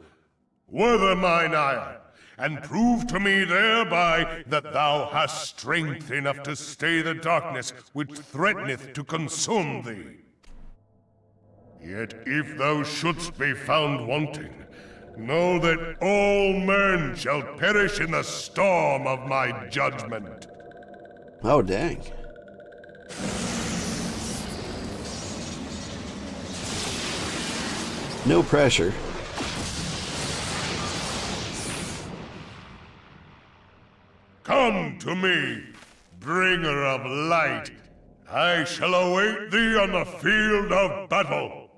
Wither mine ire, and prove to me thereby that thou hast strength enough to stay the darkness which threateneth to consume thee. Yet if thou shouldst be found wanting, know that all men shall perish in the storm of my judgment. Oh, dang. No pressure. Come to me, bringer of light. I shall await thee on the field of battle.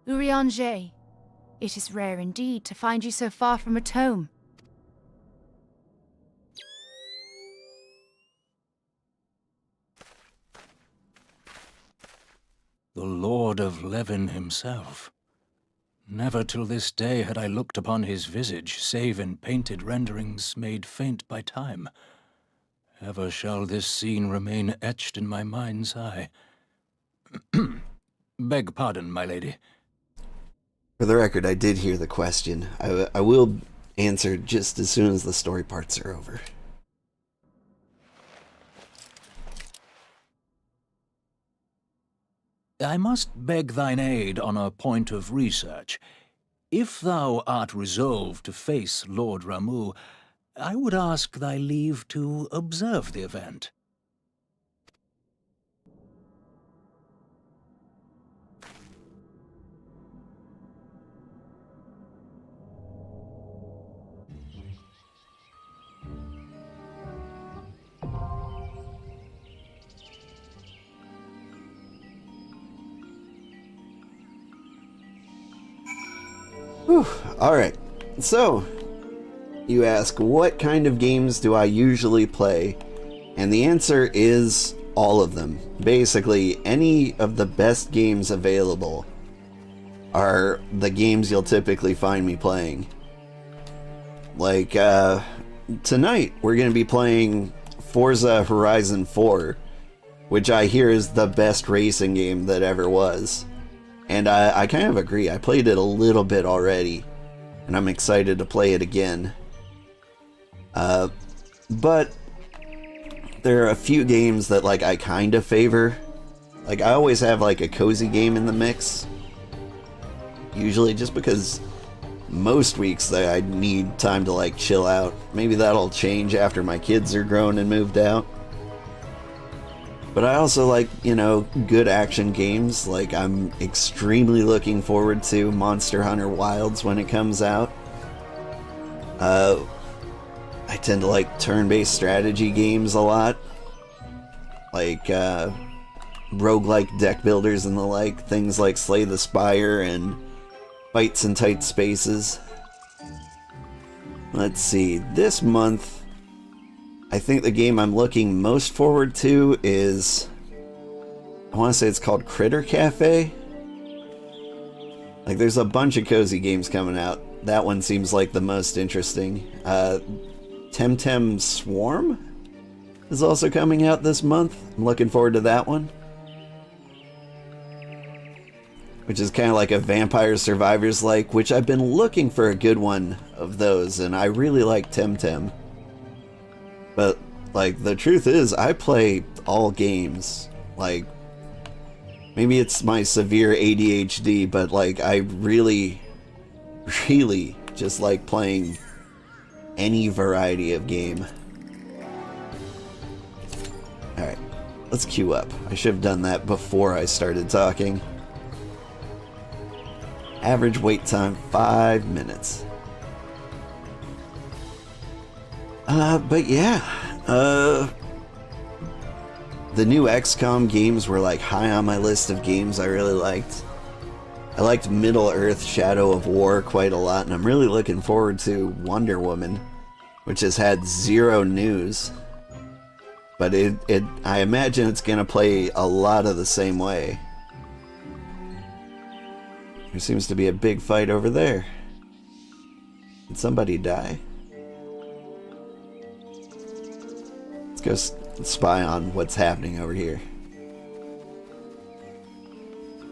Urianger, it is rare indeed to find you so far from a tome. The Lord of Levin himself. Never till this day had I looked upon his visage, save in painted renderings made faint by time. Ever shall this scene remain etched in my mind's eye. Beg pardon, my lady. For the record, I did hear the question. I will answer just as soon as the story parts are over. I must beg thine aid on a point of research. If thou art resolved to face Lord Ramu, I would ask thy leave to observe the event. Whew. Alright, so you ask, what kind of games do I usually play? And the answer is all of them. Basically, any of the best games available are the games you'll typically find me playing. Like, tonight we're going to be playing Forza Horizon 4, which I hear is the best racing game that ever was. And I kind of agree. I played it a little bit already, and I'm excited to play it again. But there are a few games that like I kind of favor. Like I always have like a cozy game in the mix. Usually just because most weeks that I need time to like chill out. Maybe that'll change after my kids are grown and moved out. But I also like, you know, good action games. Like, I'm extremely looking forward to Monster Hunter Wilds when it comes out. I tend to like turn-based strategy games a lot. Like, roguelike deck builders and the like. Things like Slay the Spire and Fights in Tight Spaces. Let's see, this month I think the game I'm looking most forward to is, I want to say it's called Critter Cafe. Like there's a bunch of cozy games coming out. That one seems like the most interesting. Temtem Swarm is also coming out this month. I'm looking forward to that one. Which is kind of like a Vampire Survivors like, which I've been looking for a good one of those, and I really like Temtem. But, like, the truth is, I play all games. Like, maybe it's my severe ADHD, but, like, I really, really just like playing any variety of game. Alright, let's queue up. I should have done that before I started talking. Average wait time, 5 minutes. But yeah, the new XCOM games were like high on my list of games I really liked. I liked Middle-earth Shadow of War quite a lot, and I'm really looking forward to Wonder Woman, which has had zero news. But I imagine it's gonna play a lot of the same way. There seems to be a big fight over there. Did somebody die? Let's go spy on what's happening over here.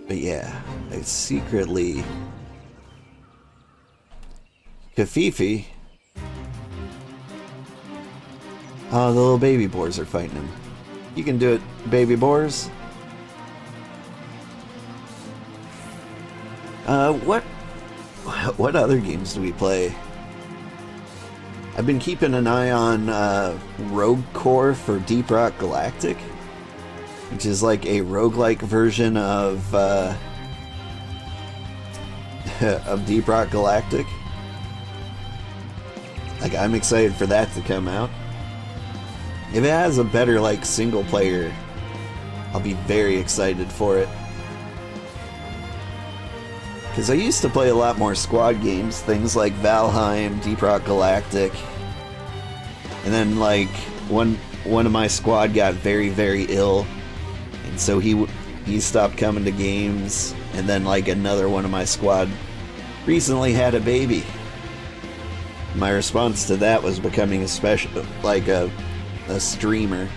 But yeah, I secretly... Kafifi? Oh, the little baby boars are fighting him. You can do it, baby boars. What other games do we play? I've been keeping an eye on Rogue Core for Deep Rock Galactic, which is like a roguelike version of of Deep Rock Galactic. Like, I'm excited for that to come out. If it has a better, like, single player, I'll be very excited for it. Because I used to play a lot more squad games, things like Valheim, Deep Rock Galactic. And then, like, one of my squad got very, very ill. And so he stopped coming to games. And then, like, another one of my squad recently had a baby. My response to that was becoming a streamer.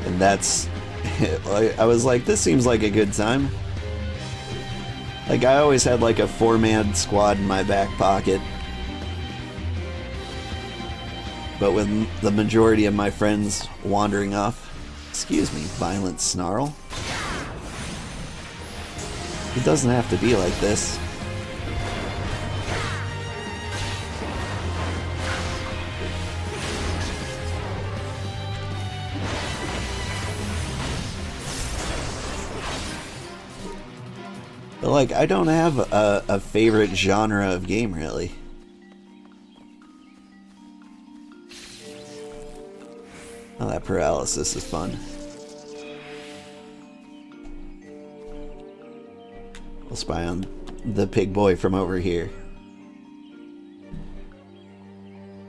And that's... I was like, this seems like a good time. Like, I always had like a 4-man squad in my back pocket. But with the majority of my friends wandering off... Excuse me, violent snarl. It doesn't have to be like this. But, like, I don't have a favorite genre of game, really. Oh, that paralysis is fun. We'll spy on the pig boy from over here.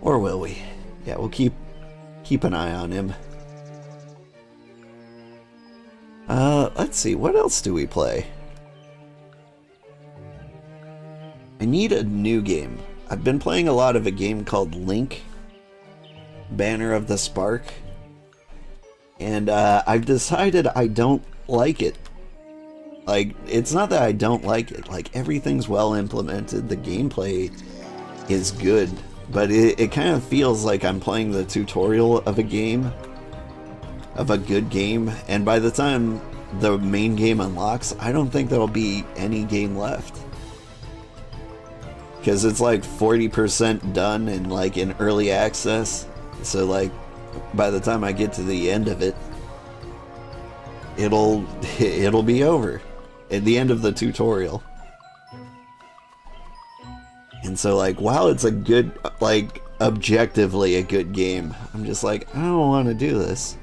Or will we? Yeah, we'll keep an eye on him. Let's see, what else do we play? I need a new game. I've been playing a lot of a game called Link, Banner of the Spark, and I've decided I don't like it. Like, it's not that I don't like it, like, everything's well implemented, the gameplay is good, but it kind of feels like I'm playing the tutorial of a game, of a good game, and by the time the main game unlocks, I don't think there'll be any game left. Because it's like 40% done and like in early access. So like by the time I get to the end of it, it'll be over at the end of the tutorial. And so like while it's a good, like objectively a good game, I'm just like, I don't want to do this.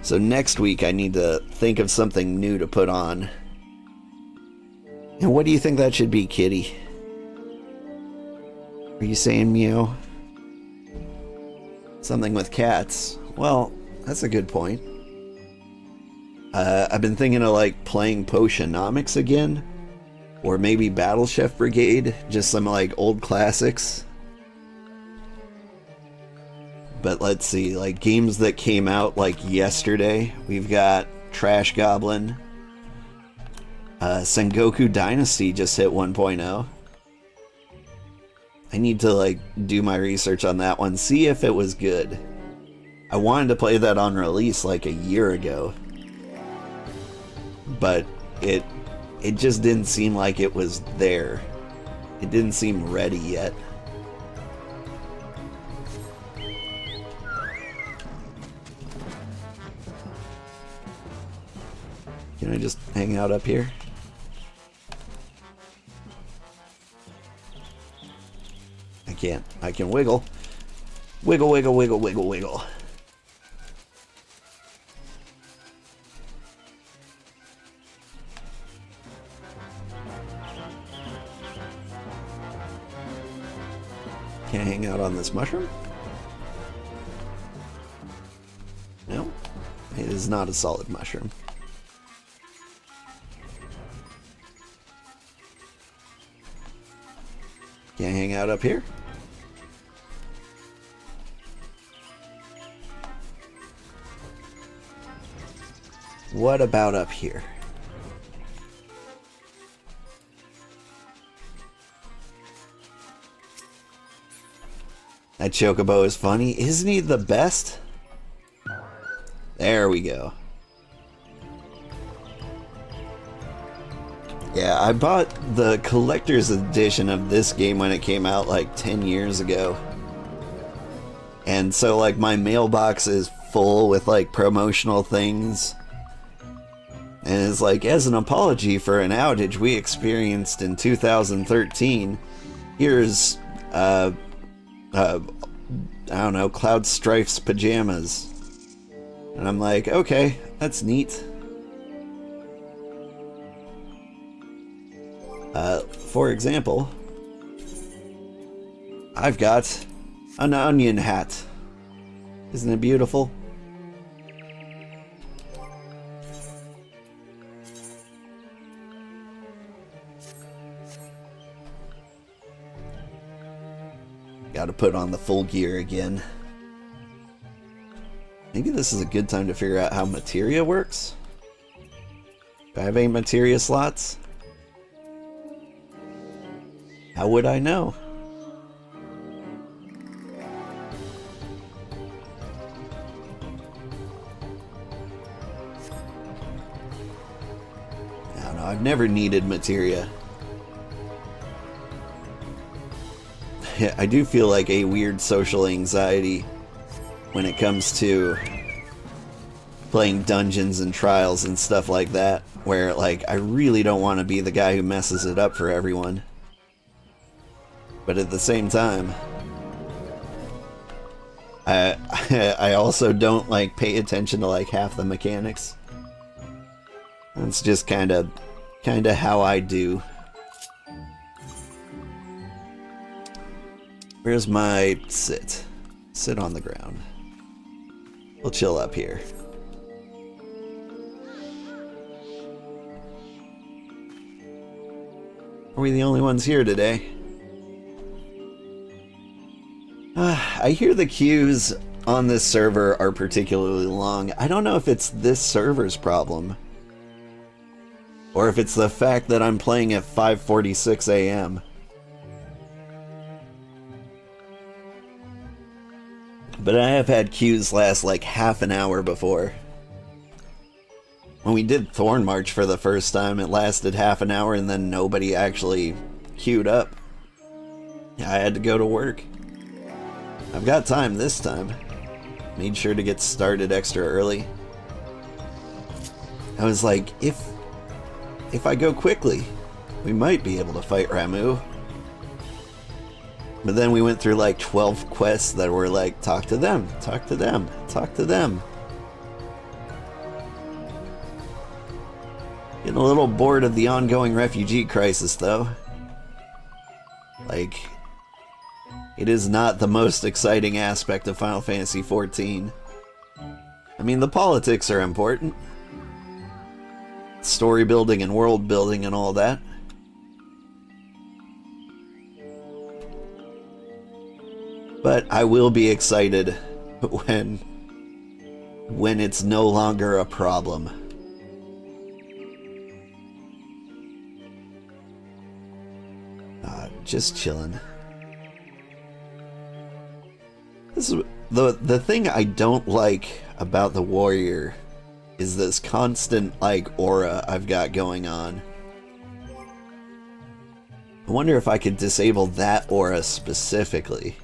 So next week I need to think of something new to put on. And what do you think that should be, kitty? Are you saying meow? Something with cats. Well, that's a good point. I've been thinking of like playing Potionomics again. Or maybe Battle Chef Brigade. Just some like old classics. But let's see, like games that came out like yesterday. We've got Trash Goblin. Sengoku Dynasty just hit 1.0. I need to like do my research on that one, see if it was good. I wanted to play that on release like a year ago, but it just didn't seem like it was there. It didn't seem ready yet. Can I just hang out up here? I can't. I can wiggle. Wiggle, wiggle, wiggle, wiggle, wiggle. Can I hang out on this mushroom? No. It is not a solid mushroom. Can I hang out up here? What about up here? That Chocobo is funny. Isn't he the best? There we go. Yeah, I bought the collector's edition of this game when it came out like 10 years ago. And so like my mailbox is full with like promotional things. And it's like, as an apology for an outage we experienced in 2013, here's, I don't know, Cloud Strife's pajamas. And I'm like, okay, that's neat. For example, I've got an onion hat. Isn't it beautiful? Gotta put on the full gear again. Maybe this is a good time to figure out how materia works. Do I have any materia slots? How would I know? I don't know, I've never needed materia. I do feel like a weird social anxiety when it comes to playing dungeons and trials and stuff like that, where like I really don't want to be the guy who messes it up for everyone. But at the same time, I also don't like pay attention to like half the mechanics. That's just kind of how I do. Where's my sit? Sit on the ground. We'll chill up here. Are we the only ones here today? I hear the queues on this server are particularly long. I don't know if it's this server's problem, or if it's the fact that I'm playing at 5:46 a.m. But I have had queues last like half an hour before. When we did Thorn March for the first time, it lasted half an hour and then nobody actually queued up. I had to go to work. I've got time this time. Made sure to get started extra early. I was like, if I go quickly, we might be able to fight Ramu. But then we went through like 12 quests that were like, talk to them, talk to them, talk to them. Getting a little bored of the ongoing refugee crisis though. Like, it is not the most exciting aspect of Final Fantasy XIV. I mean, the politics are important. Story building and world building and all that. But I will be excited when it's no longer a problem. Just chilling. This is the thing I don't like about the warrior is this constant like aura I've got going on. I wonder if I could disable that aura specifically.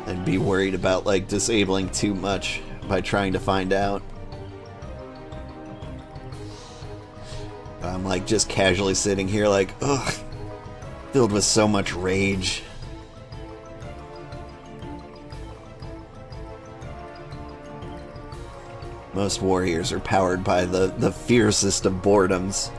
I'd be worried about like disabling too much by trying to find out. I'm like just casually sitting here like, ugh, filled with so much rage. Most warriors are powered by the fiercest of boredoms.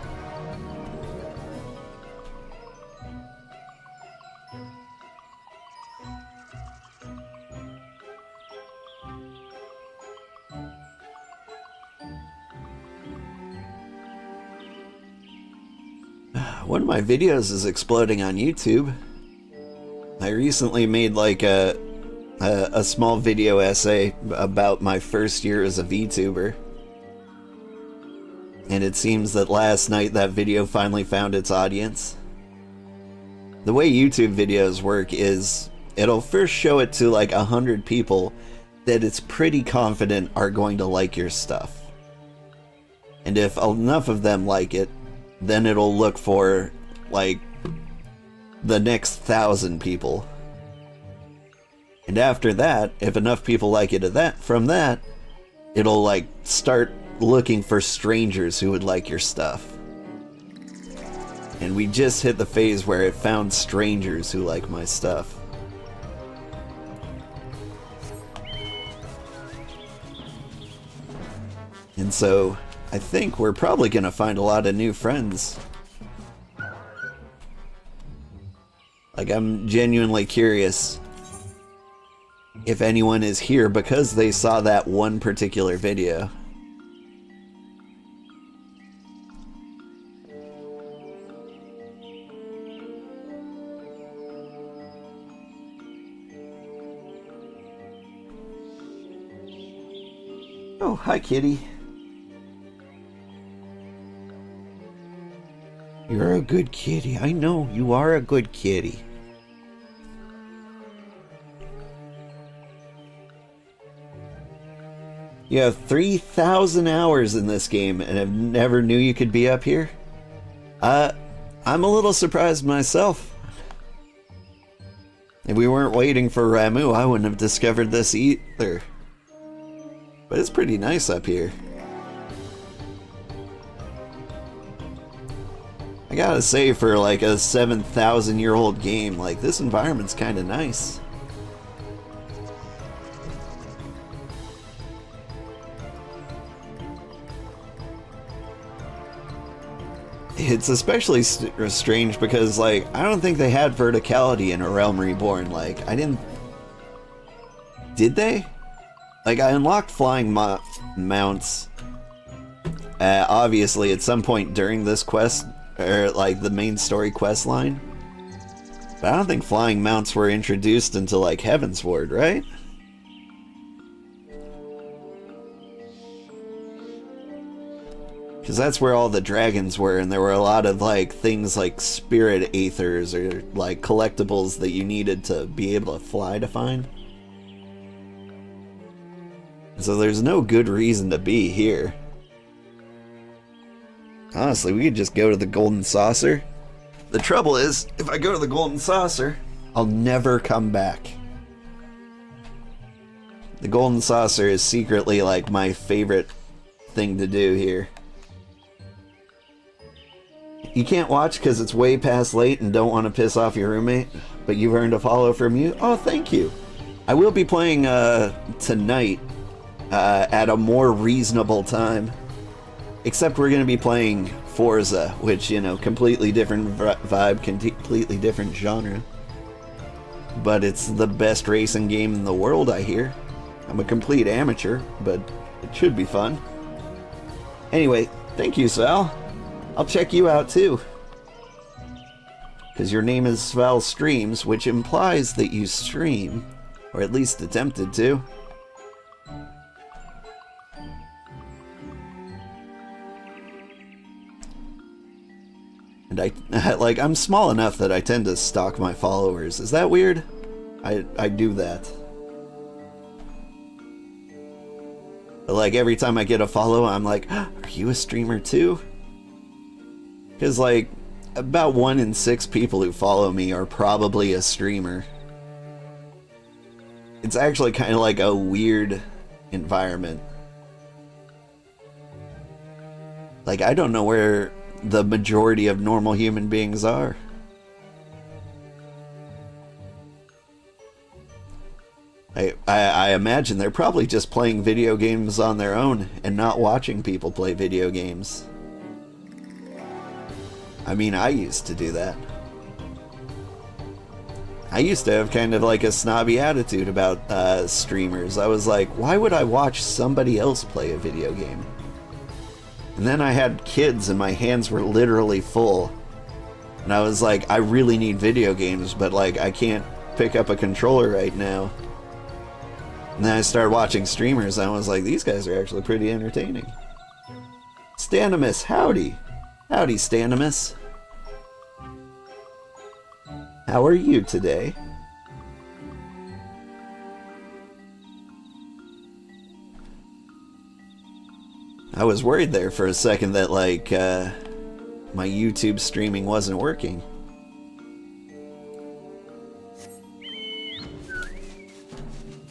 One of my videos is exploding on YouTube. I recently made like a small video essay about my first year as a VTuber. And it seems that last night that video finally found its audience. The way YouTube videos work is it'll first show it to like 100 people that it's pretty confident are going to like your stuff. And if enough of them like it, then it'll look for like the next 1,000 people. And after that, if enough people like it from that, it'll like start looking for strangers who would like your stuff. And we just hit the phase where it found strangers who like my stuff. And so, I think we're probably gonna find a lot of new friends. Like, I'm genuinely curious if anyone is here because they saw that one particular video. Oh, hi, kitty. You're a good kitty. I know, you are a good kitty. You have 3,000 hours in this game and have never knew you could be up here? I'm a little surprised myself. If we weren't waiting for Ramu, I wouldn't have discovered this either. But it's pretty nice up here. I gotta say, for like a 7,000-year-old game, like, this environment's kinda nice. It's especially strange because, like, I don't think they had verticality in A Realm Reborn. Like, I didn't... Did they? Like, I unlocked flying mounts, obviously, at some point during this quest, or, like, the main story quest line. But I don't think flying mounts were introduced until, like, Heavensward, right? Because that's where all the dragons were, and there were a lot of, like, things like spirit aethers or, like, collectibles that you needed to be able to fly to find. So there's no good reason to be here. Honestly, we could just go to the Golden Saucer. The trouble is, if I go to the Golden Saucer, I'll never come back. The Golden Saucer is secretly, like, my favorite thing to do here. You can't watch because it's way past late and don't want to piss off your roommate, but you've earned a follow from you? Oh, thank you. I will be playing tonight at a more reasonable time. Except we're going to be playing Forza, which, you know, completely different vibe, completely different genre. But it's the best racing game in the world, I hear. I'm a complete amateur, but it should be fun. Anyway, thank you, Sal. I'll check you out too. Because your name is Sval Streams, which implies that you stream, or at least attempted to. And I'm small enough that I tend to stalk my followers. Is that weird? I do that. But, like, every time I get a follow, I'm like, are you a streamer too? Because, like, about 1 in 6 people who follow me are probably a streamer. It's actually kind of like a weird environment. Like, I don't know where the majority of normal human beings are. I imagine they're probably just playing video games on their own and not watching people play video games. I mean, I used to do that. I used to have kind of like a snobby attitude about streamers. I was like, why would I watch somebody else play a video game? And then I had kids and my hands were literally full. And I was like, I really need video games, but, like, I can't pick up a controller right now. And then I started watching streamers and I was like, these guys are actually pretty entertaining. Stanimus, howdy. Howdy, Stanimus. How are you today? I was worried there for a second that, like, my YouTube streaming wasn't working.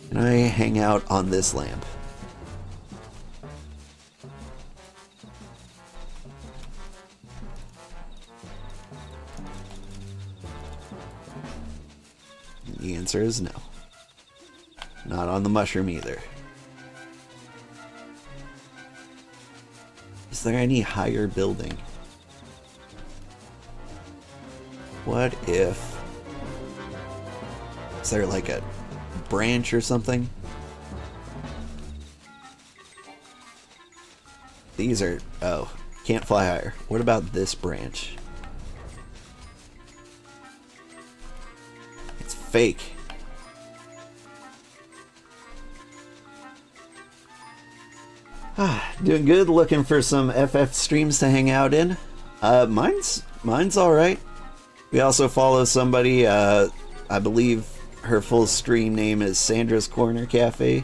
Can I hang out on this lamp? The answer is no. Not on the mushroom either. Is there any higher building? What if... Is there like a branch or something? These are... Oh, can't fly higher. What about this branch? It's fake. Doing good, looking for some FF streams to hang out in. Mine's alright. We also follow somebody, I believe her full stream name is Sandra's Corner Cafe.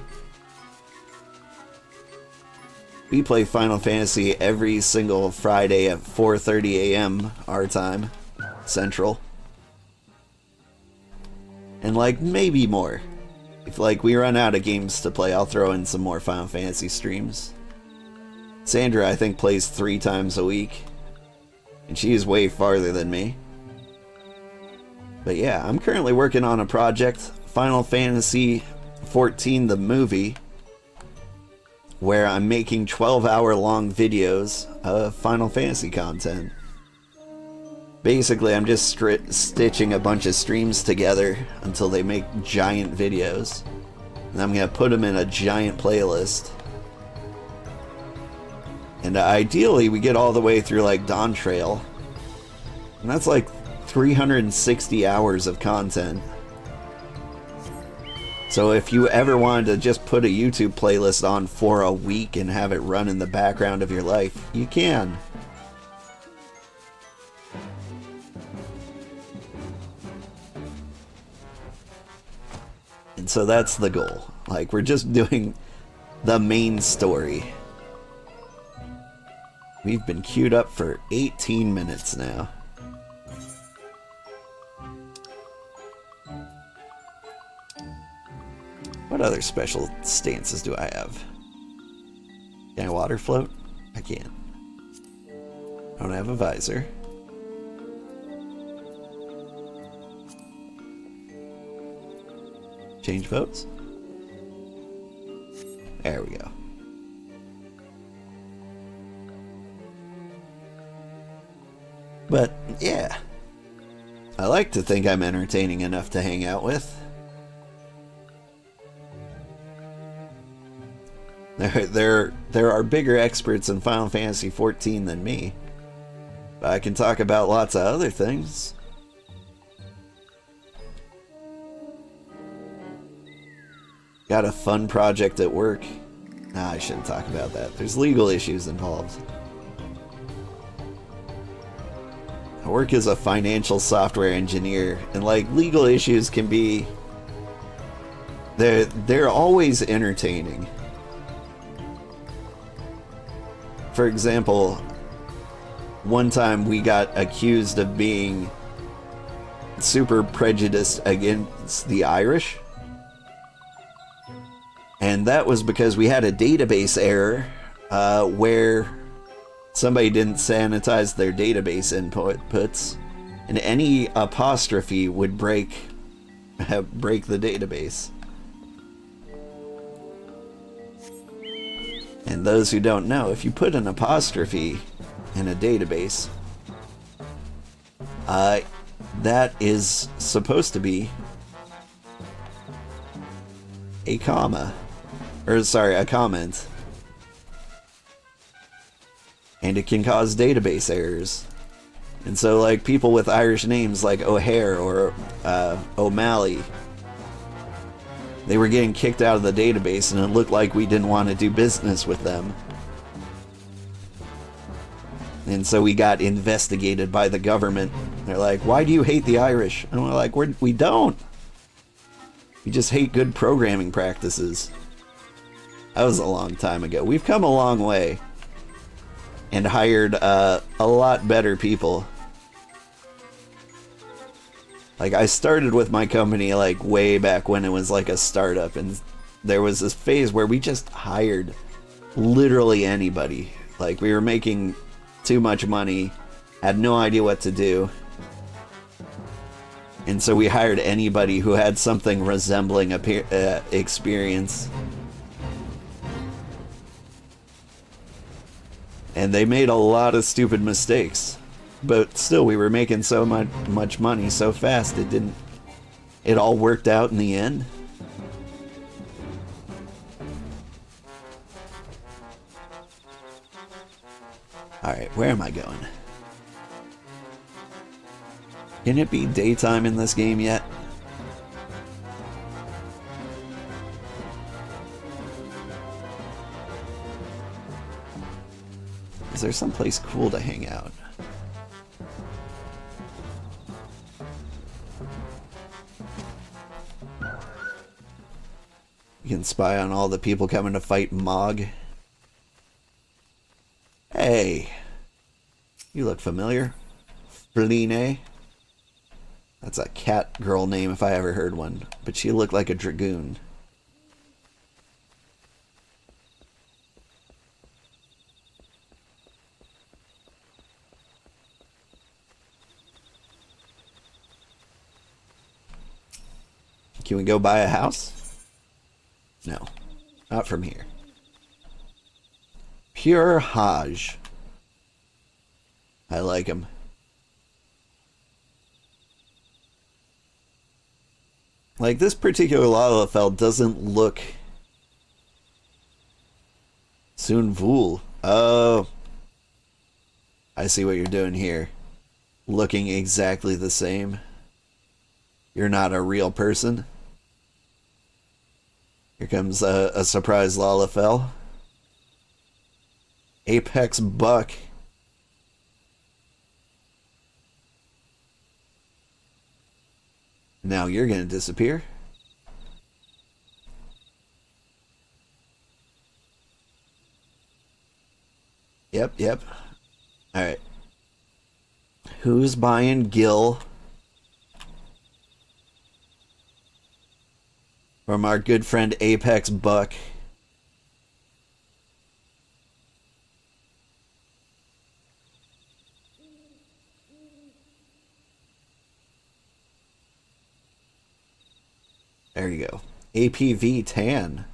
We play Final Fantasy every single Friday at 4:30 a.m. our time, Central. And like, maybe more. If like we run out of games to play, I'll throw in some more Final Fantasy streams. Sandra, I think, plays 3 times a week. And she is way farther than me. But yeah, I'm currently working on a project, Final Fantasy XIV the movie, where I'm making 12-hour-long videos of Final Fantasy content. Basically, I'm just stitching a bunch of streams together until they make giant videos. And I'm going to put them in a giant playlist. And ideally, we get all the way through, like, Dawn Trail. And that's, like, 360 hours of content. So if you ever wanted to just put a YouTube playlist on for a week and have it run in the background of your life, you can. And so that's the goal. Like, we're just doing the main story. We've been queued up for 18 minutes now. What other special stances do I have? Can I water float? I can. I don't have a visor. Change votes? There we go. But, yeah. I like to think I'm entertaining enough to hang out with. There are bigger experts in Final Fantasy XIV than me. But I can talk about lots of other things. Got a fun project at work. Nah, I shouldn't talk about that. There's legal issues involved. I work as a financial software engineer, and like, legal issues can be... They're always entertaining. For example, one time we got accused of being super prejudiced against the Irish. And that was because we had a database error where somebody didn't sanitize their database inputs, and any apostrophe would break the database. And those who don't know, if you put an apostrophe in a database, that is supposed to be a comma. Or, sorry, a comment. And it can cause database errors. And so, like, people with Irish names like O'Hare or O'Malley, they were getting kicked out of the database, and it looked like we didn't want to do business with them. And so we got investigated by the government. They're like, why do you hate the Irish? And we're like, we don't. We just hate good programming practices. That was a long time ago. We've come a long way. And hired a lot better people. Like, I started with my company like way back when it was like a startup, and there was this phase where we just hired literally anybody. Like, we were making too much money, had no idea what to do. And so we hired anybody who had something resembling experience. And they made a lot of stupid mistakes. But still, we were making so much money so fast, it all worked out in the end. Alright, where am I going? Can it be daytime in this game yet? Is there someplace cool to hang out? You can spy on all the people coming to fight Mog. Hey, you look familiar. Fline. That's a cat girl name if I ever heard one, but she looked like a dragoon. Can we go buy a house? No, not from here. Pure Hajj. I like him. Like, this particular Lalafell doesn't look... Sunvul. Oh. I see what you're doing here. Looking exactly the same. You're not a real person. Here comes a surprise Lalafell. Apex Buck. Now you're gonna disappear. Yep. Alright. Who's buying Gil? From our good friend Apex Buck. There you go. APV tan.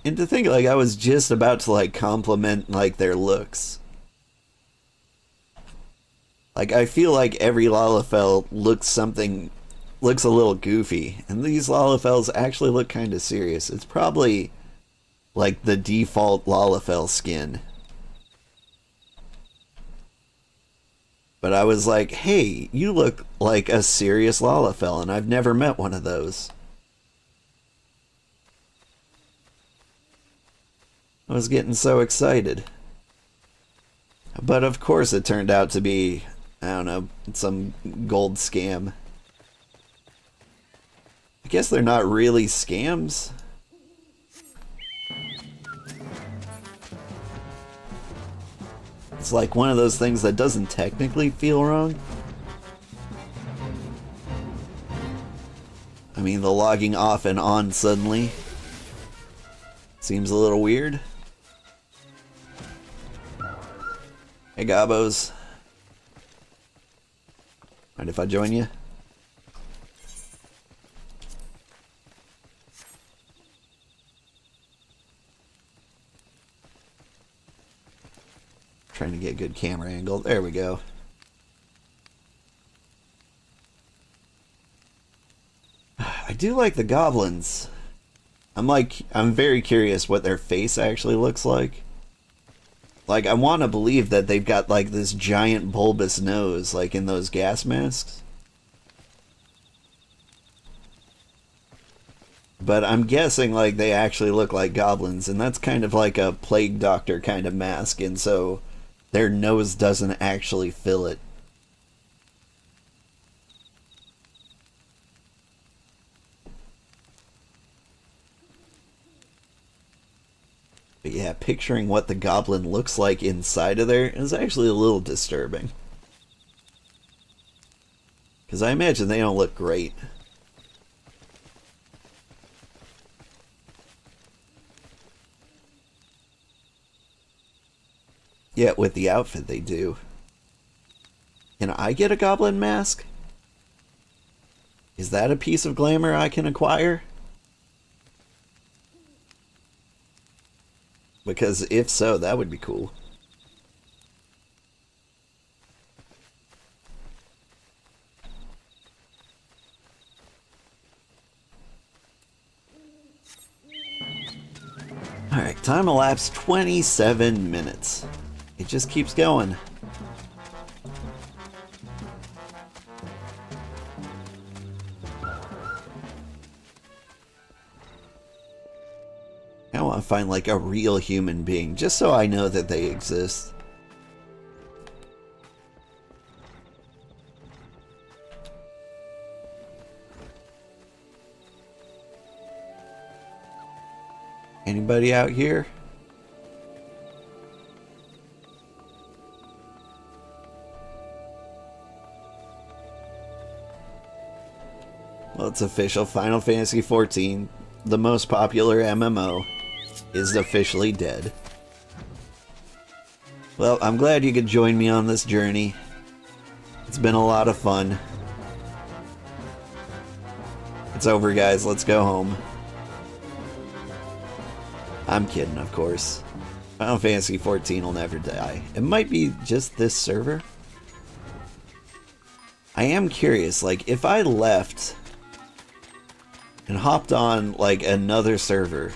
And to think, like, I was just about to, like, compliment, like, their looks. Like, I feel like every Lalafell looks a little goofy. And these Lalafells actually look kind of serious. It's probably, like, the default Lalafell skin. But I was like, hey, you look like a serious Lalafell, and I've never met one of those. I was getting so excited. But of course it turned out to be, I don't know, some gold scam. I guess they're not really scams. It's like one of those things that doesn't technically feel wrong. I mean, the logging off and on suddenly seems a little weird. Hey, Gabos. Mind if I join you? Trying to get a good camera angle. There we go. I do like the goblins. I'm very curious what their face actually looks like. Like, I want to believe that they've got, like, this giant bulbous nose, like in those gas masks. But I'm guessing, like, they actually look like goblins, and that's kind of like a plague doctor kind of mask, and so their nose doesn't actually fill it. But yeah, picturing what the goblin looks like inside of there is actually a little disturbing. Because I imagine they don't look great. Yet with the outfit they do. Can I get a goblin mask? Is that a piece of glamour I can acquire? Because if so, that would be cool. Alright, time elapsed 27 minutes. It just keeps going. I want to find like a real human being, just so I know that they exist. Anybody out here? Well, it's official. Final Fantasy XIV, the most popular MMO, is officially dead. Well, I'm glad you could join me on this journey. It's been a lot of fun. It's over, guys. Let's go home. I'm kidding, of course. Final Fantasy XIV will never die. It might be just this server. I am curious, like, if I left and hopped on, like, another server,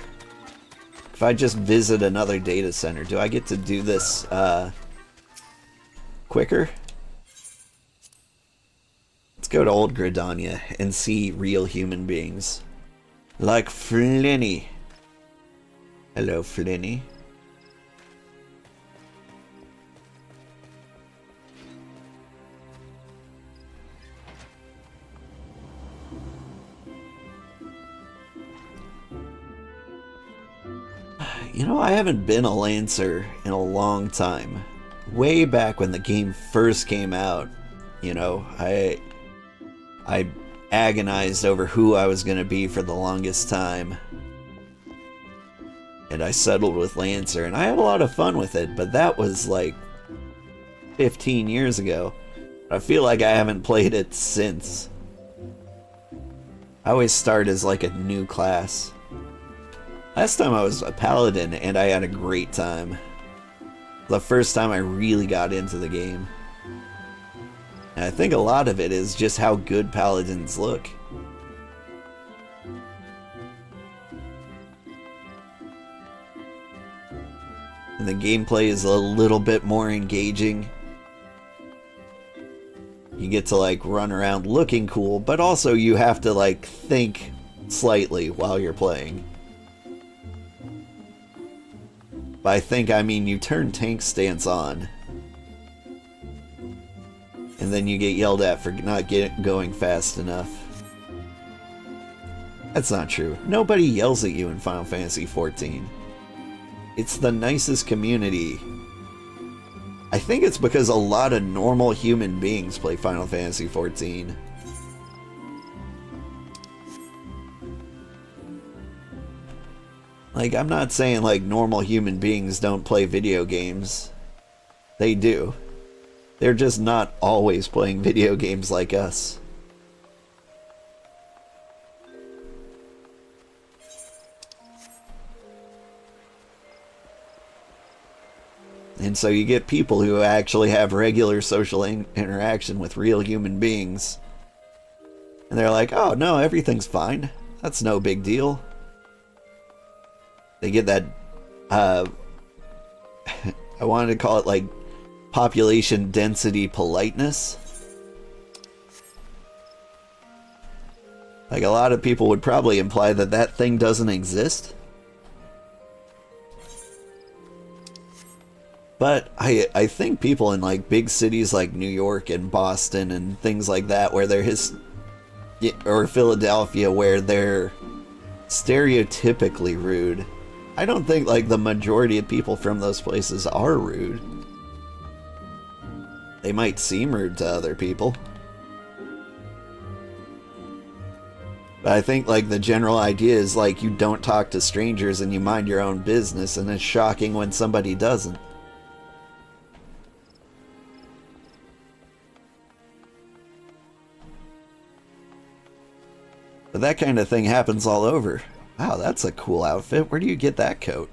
if I just visit another data center, do I get to do this, quicker? Let's go to old Gridania and see real human beings. Like Flinny. Hello, Flinny. You know, I haven't been a Lancer in a long time. Way back when the game first came out, you know, I agonized over who I was going to be for the longest time. And I settled with Lancer, and I had a lot of fun with it, but that was like 15 years ago. I feel like I haven't played it since. I always start as like a new class. Last time I was a paladin, and I had a great time. The first time I really got into the game. And I think a lot of it is just how good paladins look. And the gameplay is a little bit more engaging. You get to like run around looking cool, but also you have to like think slightly while you're playing. By think I mean you turn tank stance on, and then you get yelled at for not going fast enough. That's not true. Nobody yells at you in Final Fantasy XIV. It's the nicest community. I think it's because a lot of normal human beings play Final Fantasy XIV. Like, I'm not saying like normal human beings don't play video games. They do. They're just not always playing video games like us. And so you get people who actually have regular social interaction with real human beings. And they're like, oh no, everything's fine. That's no big deal. They get that, I wanted to call it like population density politeness. Like a lot of people would probably imply that that thing doesn't exist. But I think people in like big cities like New York and Boston and things like that, where they're or Philadelphia, where they're stereotypically rude. I don't think like the majority of people from those places are rude. They might seem rude to other people. But I think like the general idea is like you don't talk to strangers and you mind your own business, and it's shocking when somebody doesn't. But that kind of thing happens all over. Wow, that's a cool outfit. Where do you get that coat?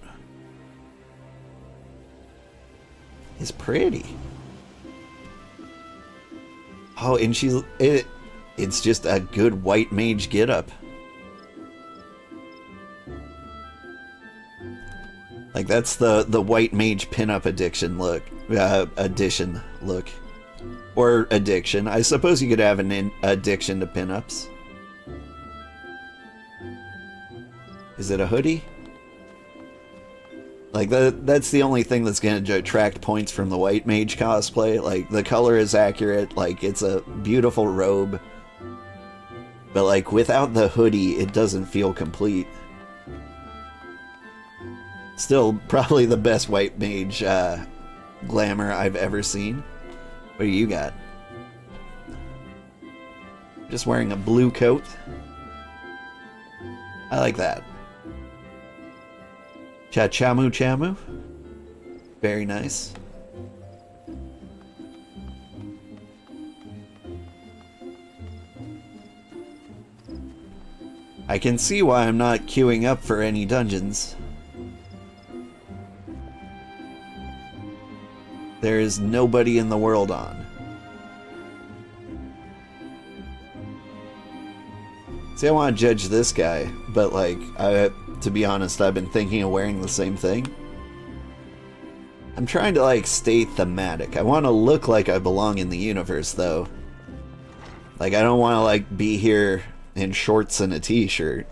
It's pretty. Oh, and it's just a good white mage getup. Like that's the white mage pinup edition look. Or addiction. I suppose you could have an addiction to pinups. Is it a hoodie? Like, that's the only thing that's going to attract points from the white mage cosplay. Like, the color is accurate. Like, it's a beautiful robe. But, like, without the hoodie, it doesn't feel complete. Still, probably the best white mage glamour I've ever seen. What do you got? Just wearing a blue coat. I like that. Chamu chamu. Very nice. I can see why I'm not queuing up for any dungeons. There is nobody in the world on. See, I want to judge this guy, but like, to be honest, I've been thinking of wearing the same thing. I'm trying to like stay thematic. I want to look like I belong in the universe, though. Like, I don't want to like be here in shorts and a t-shirt,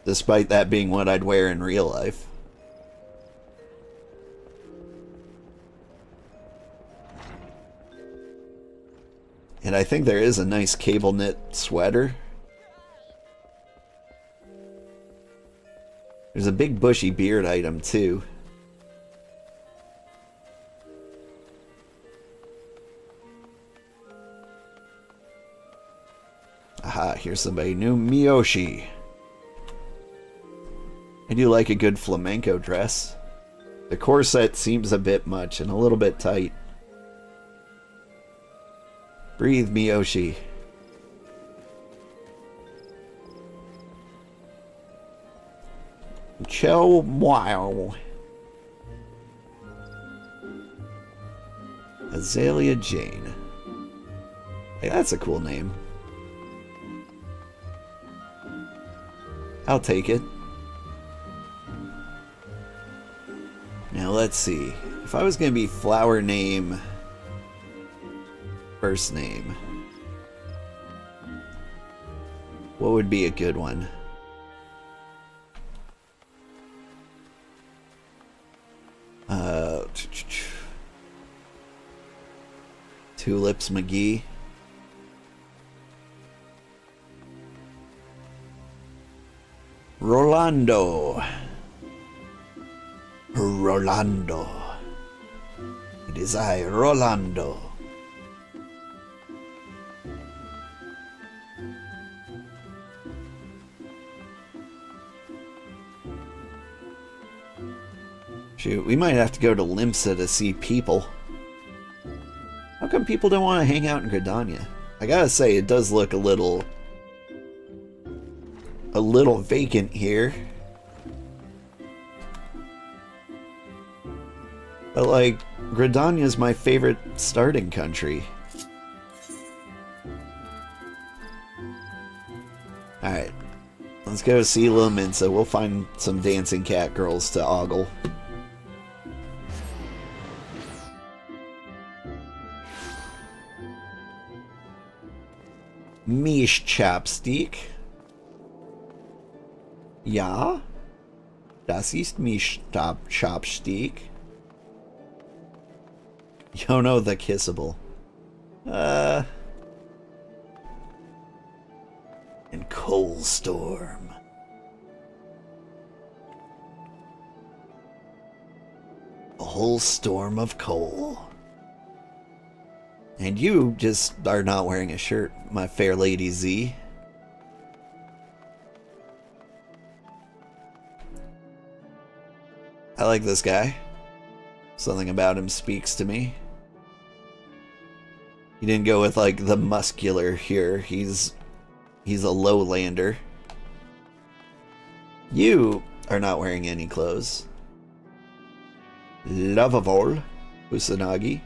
despite that being what I'd wear in real life. And I think there is a nice cable knit sweater. There's a big bushy beard item too. Aha, here's somebody new. Miyoshi. I do like a good flamenco dress. The corset seems a bit much and a little bit tight. Breathe, Miyoshi. Cho wow. Azalea Jane. Hey, that's a cool name. I'll take it. Now let's see. If I was gonna be flower name, first name, what would be a good one? Tulips McGee. Rolando. Rolando. It is I, Rolando. Shoot, we might have to go to Limsa to see people. How come people don't want to hang out in Gridania? I gotta say, it does look a little vacant here. But like, Gridania is my favorite starting country. Alright, let's go see Limsa. We'll find some dancing cat girls to ogle. Mish Chapstick. Ja, das ist Mish Chapstick. Yono the Kissable. And Coal Storm. A whole storm of coal. And you just are not wearing a shirt, my fair lady Z. I like this guy. Something about him speaks to me. He didn't go with like the muscular here. He's a lowlander. You are not wearing any clothes. Lovable, Usanagi.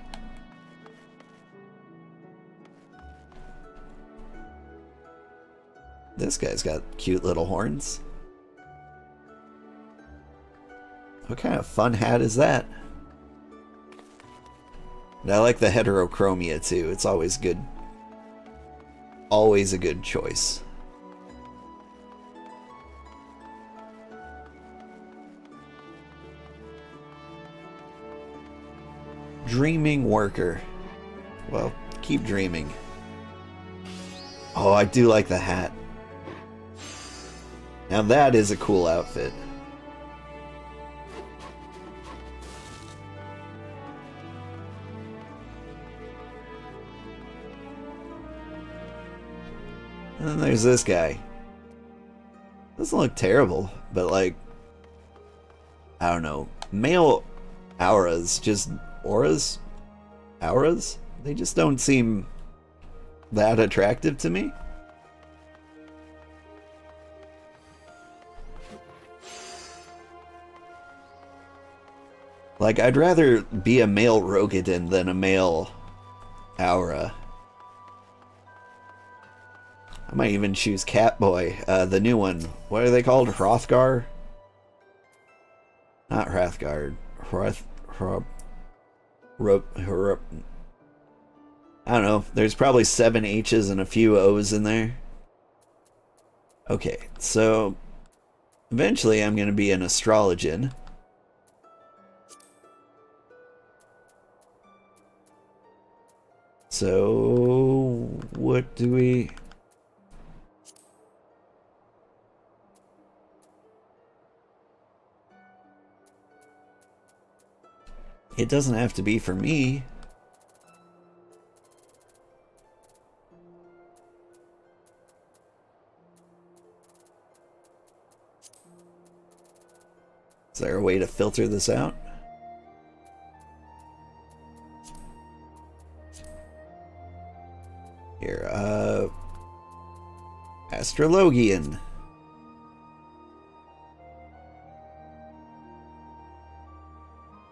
This guy's got cute little horns. What kind of fun hat is that? And I like the heterochromia too. It's always good. Always a good choice. Dreaming worker. Well, keep dreaming. Oh, I do like the hat. Now that is a cool outfit. And then there's this guy. Doesn't look terrible, but like, I don't know. Male auras, just auras? Auras? They just don't seem that attractive to me. Like, I'd rather be a male Rogadin than a male aura. I might even choose Catboy, the new one. What are they called? Hrothgar? Not Hrothgar. I don't know. There's probably 7 H's and a few O's in there. Okay, so eventually I'm going to be an astrologian. So what do we... It doesn't have to be for me. Is there a way to filter this out? Here, Astrologian.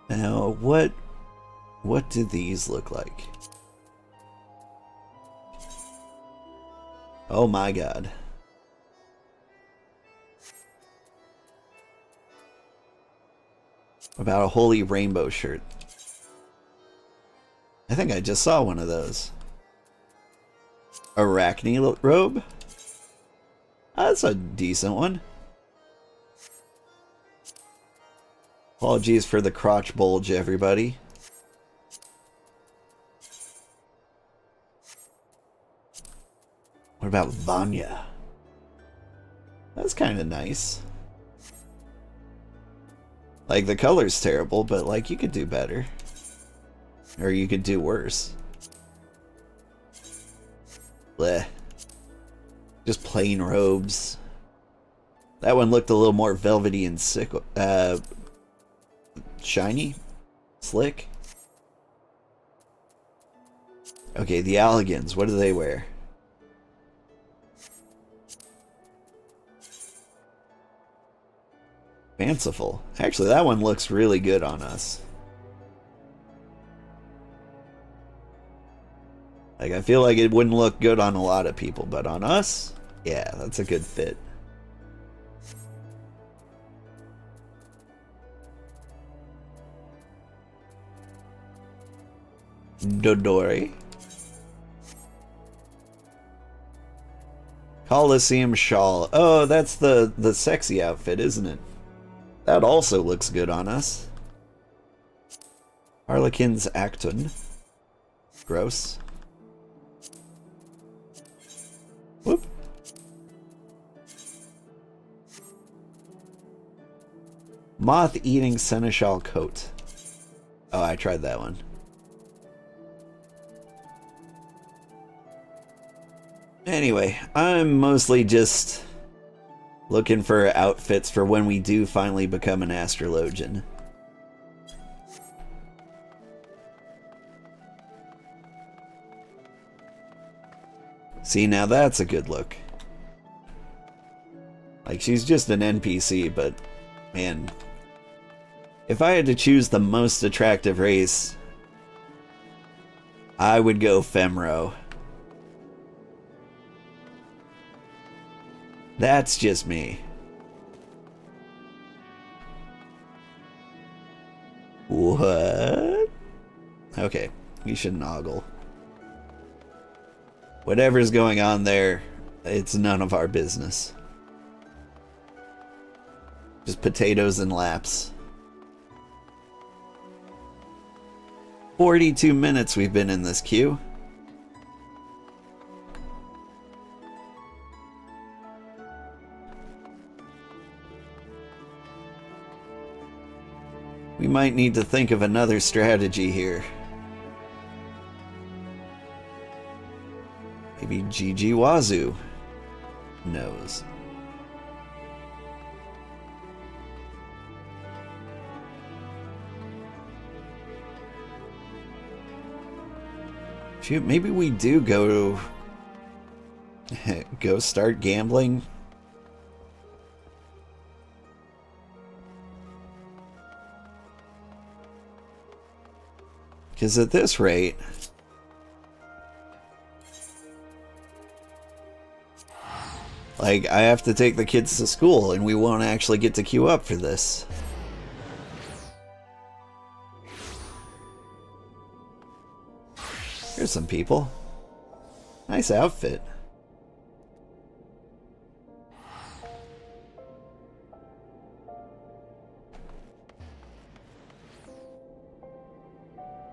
Now, what do these look like? Oh my god. About a holy rainbow shirt. I think I just saw one of those. Arachne robe? That's a decent one. Apologies for the crotch bulge, everybody. What about Vanya? That's kind of nice. Like, the color's terrible, but, like, you could do better. Or you could do worse. Bleh. Just plain robes. That one looked a little more velvety and sick. Shiny? Slick? Okay, the Alligans. What do they wear? Fanciful. Actually, that one looks really good on us. Like, I feel like it wouldn't look good on a lot of people, but on us, yeah, that's a good fit. Dodori. Coliseum shawl. Oh, that's the sexy outfit, isn't it? That also looks good on us. Harlequin's Acton. Gross. Whoop. Moth-eating seneschal coat. Oh, I tried that one. Anyway, I'm mostly just looking for outfits for when we do finally become an astrologian. See, now that's a good look. Like, she's just an NPC, but, man, if I had to choose the most attractive race, I would go Femro. That's just me. What? Okay, you shouldn't ogle. Whatever's going on there, it's none of our business. Just potatoes and laps. 42 minutes we've been in this queue. We might need to think of another strategy here. Maybe GG Wazoo knows. Shoot, maybe we do go start gambling. Because at this rate, like, I have to take the kids to school and we won't actually get to queue up for this. Here's some people. Nice outfit.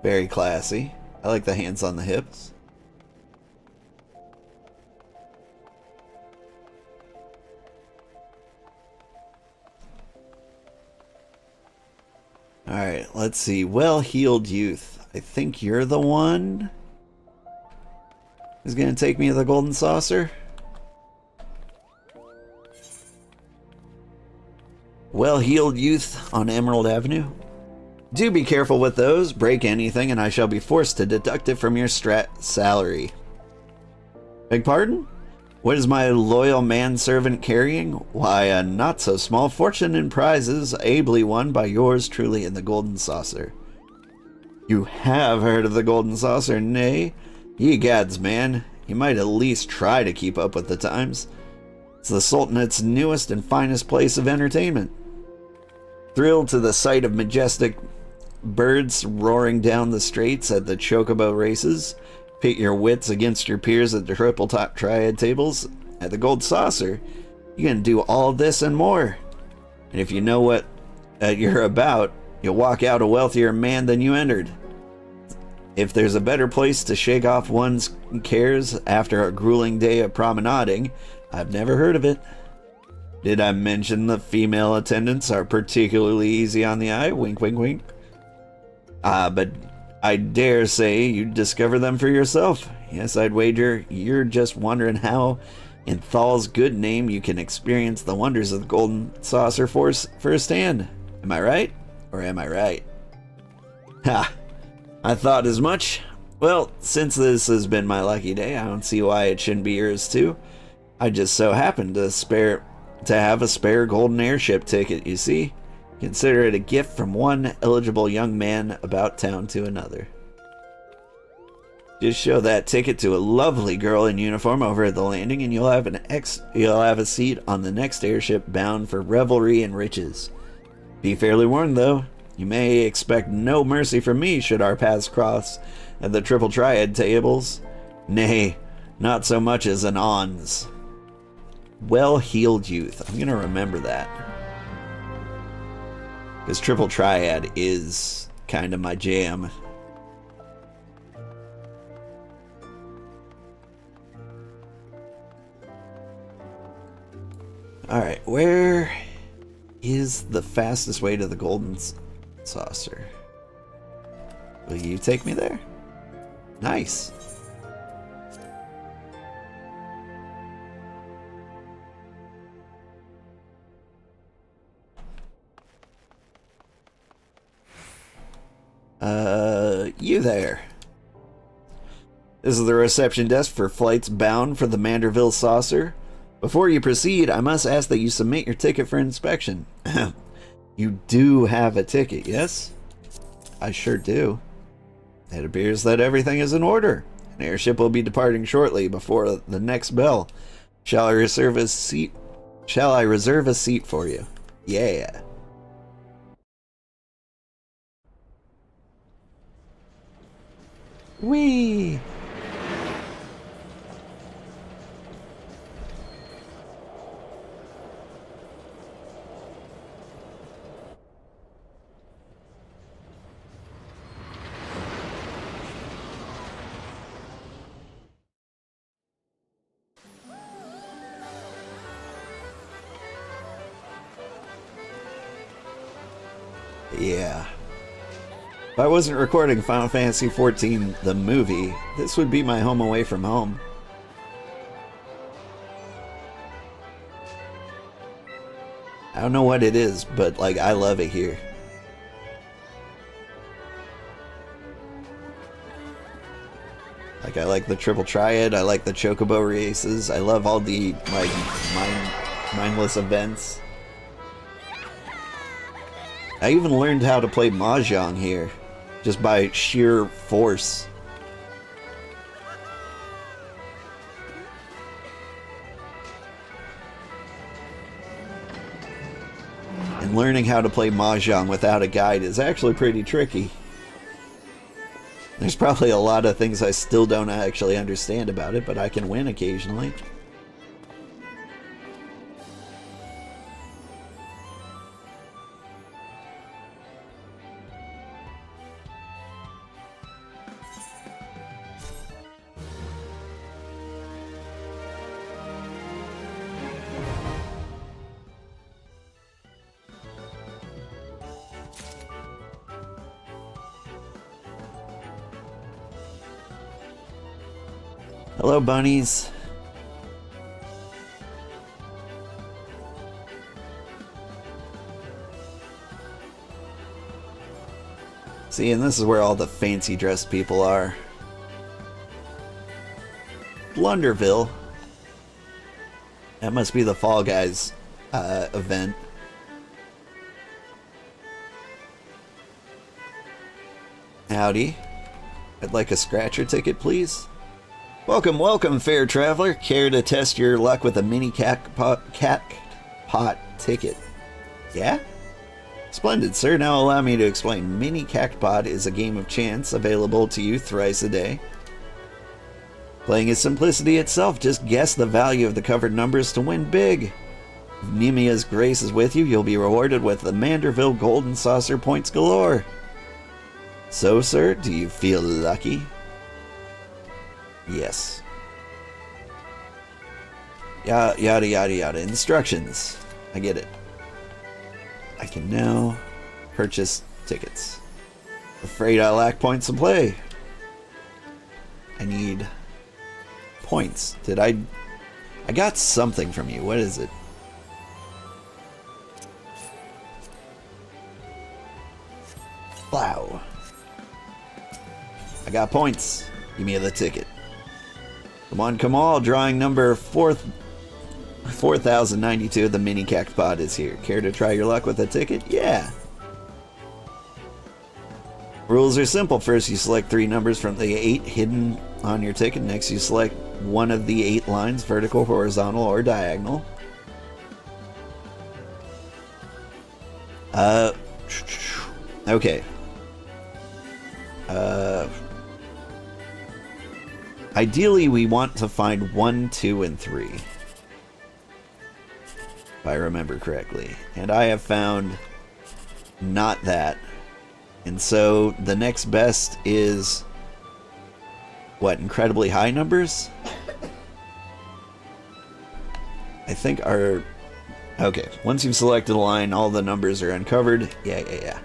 Very classy. I like the hands on the hips. Alright, let's see. Well-heeled youth. I think you're the one who's gonna take me to the Golden Saucer. Well-heeled youth on Emerald Avenue. Do be careful with those. Break anything and I shall be forced to deduct it from your salary. Beg pardon? What is my loyal manservant carrying? Why, a not-so-small fortune in prizes, ably won by yours truly in the Golden Saucer. You have heard of the Golden Saucer, nay? Ye gads, man. You might at least try to keep up with the times. It's the Sultanate's newest and finest place of entertainment. Thrilled to the sight of majestic birds roaring down the straits at the chocobo races, pit your wits against your peers at the triple top triad tables. At the Gold Saucer, you can do all this and more. And if you know what you're about, you'll walk out a wealthier man than you entered. If there's a better place to shake off one's cares after a grueling day of promenading, I've never heard of it. Did I mention the female attendants are particularly easy on the eye? Wink, wink, wink. But I dare say you'd discover them for yourself. Yes, I'd wager you're just wondering how, in Thal's good name, you can experience the wonders of the Golden Saucer firsthand. Am I right? Or am I right? Ha! I thought as much. Well, since this has been my lucky day, I don't see why it shouldn't be yours too. I just so happened to have a spare golden airship ticket, you see. Consider it a gift from one eligible young man about town to another. Just show that ticket to a lovely girl in uniform over at the landing and you'll have a seat on the next airship bound for revelry and riches. Be fairly warned though, you may expect no mercy from me should our paths cross at the triple triad tables. Nay, not so much as an ons. Well-heeled youth. I'm gonna remember that. Because triple triad is kind of my jam. Alright, where is the fastest way to the Golden Saucer? Will you take me there? Nice. You there. This is the reception desk for flights bound for the Manderville saucer. Before you proceed, I must ask that you submit your ticket for inspection. You do have a ticket, yes? I sure do. It appears that everything is in order. An airship will be departing shortly before the next bell. Shall I reserve a seat? Shall I reserve a seat for you? Yeah. Whee! Yeah. If I wasn't recording Final Fantasy XIV, the movie, this would be my home away from home. I don't know what it is, but, like, I love it here. Like, I like the triple triad, I like the chocobo races, I love all the, like, mindless events. I even learned how to play Mahjong here, just by sheer force. And learning how to play Mahjong without a guide is actually pretty tricky. There's probably a lot of things I still don't actually understand about it, but I can win occasionally. Hello, bunnies. See, and this is where all the fancy dressed people are. Blunderville. That must be the Fall Guys event. Howdy. I'd like a scratcher ticket, please. Welcome, welcome, fair traveler. Care to test your luck with a mini cat pot ticket? Yeah? Splendid, sir. Now allow me to explain. Mini Cactpot is a game of chance available to you thrice a day. Playing is simplicity itself. Just guess the value of the covered numbers to win big. If Nemia's grace is with you, you'll be rewarded with the Manderville Golden Saucer points galore. So, sir, do you feel lucky? Yes. Yada yada yada. Instructions. I get it. I can now purchase tickets. Afraid I lack points to play. I need points. Did I got something from you. What is it? Wow. I got points. Give me the ticket. Come on, drawing number 4092 of the mini cactpot is here. Care to try your luck with a ticket? Yeah. Rules are simple. First, you select 3 numbers from the 8 hidden on your ticket. Next, you select one of the 8 lines, vertical, horizontal, or diagonal. Okay. Ideally, we want to find 1, 2, and 3. If I remember correctly. And I have found not that. And so the next best is what, incredibly high numbers? I think our... Okay, once you've selected a line, all the numbers are uncovered. Yeah.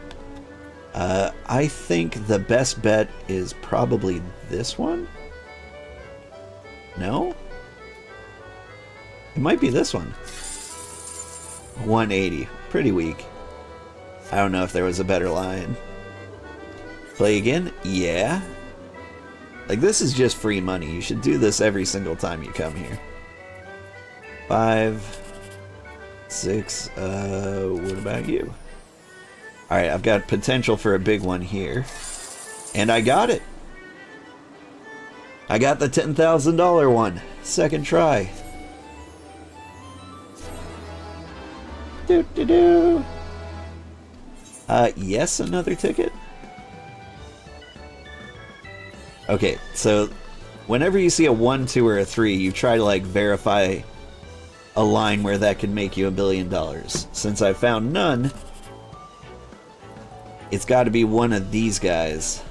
I think the best bet is probably this one? No? It might be this one. 180. Pretty weak. I don't know if there was a better line. Play again? Yeah. Like, this is just free money. You should do this every single time you come here. 5, 6, what about you? Alright, I've got potential for a big one here. And I got it! I got the $10,000 one. Second try. Do. Yes, another ticket? Okay, so whenever you see a 1, 2, or a 3, you try to, like, verify a line where that could make you $1 billion. Since I found none, it's got to be one of these guys.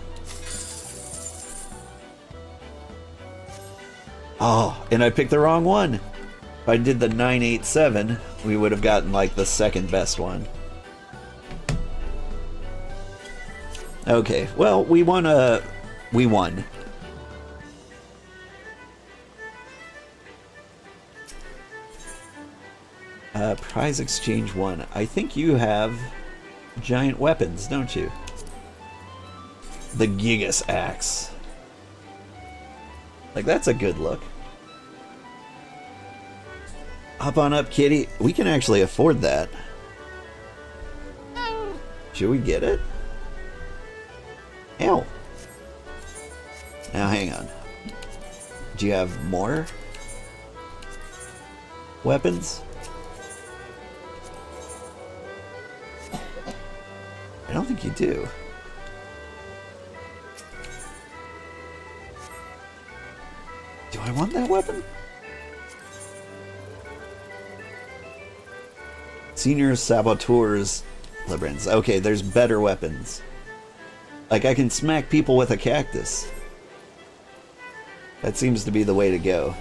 Oh, and I picked the wrong one. If I did the 987, we would have gotten, like, the second best one. Okay, well, we won. Prize exchange 1. I think you have giant weapons, don't you? The Gigas Axe. Like, that's a good look. Hop on up, kitty. We can actually afford that. Should we get it? Ow. Now, hang on. Do you have more weapons? I don't think you do. Do I want that weapon? Senior Saboteurs Librans. Okay, there's better weapons. Like, I can smack people with a cactus. That seems to be the way to go.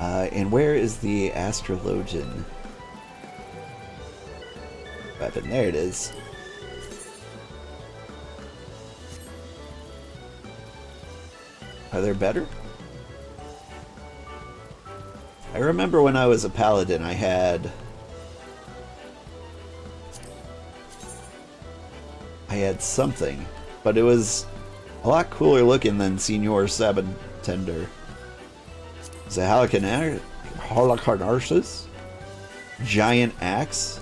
And where is the Astrologian weapon? There it is. Are there better? I remember when I was a paladin, I had something, but it was a lot cooler looking than Senior Sabotender. Is it Halicarnarsus? Giant axe?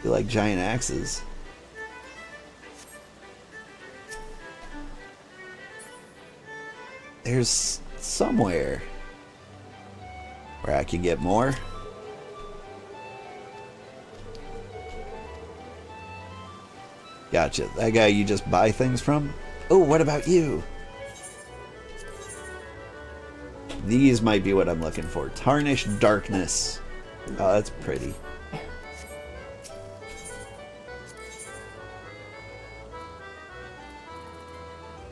You like giant axes? There's somewhere where I can get more. Gotcha. That guy you just buy things from? Oh, what about you? These might be what I'm looking for. Tarnished Darkness. Oh, that's pretty.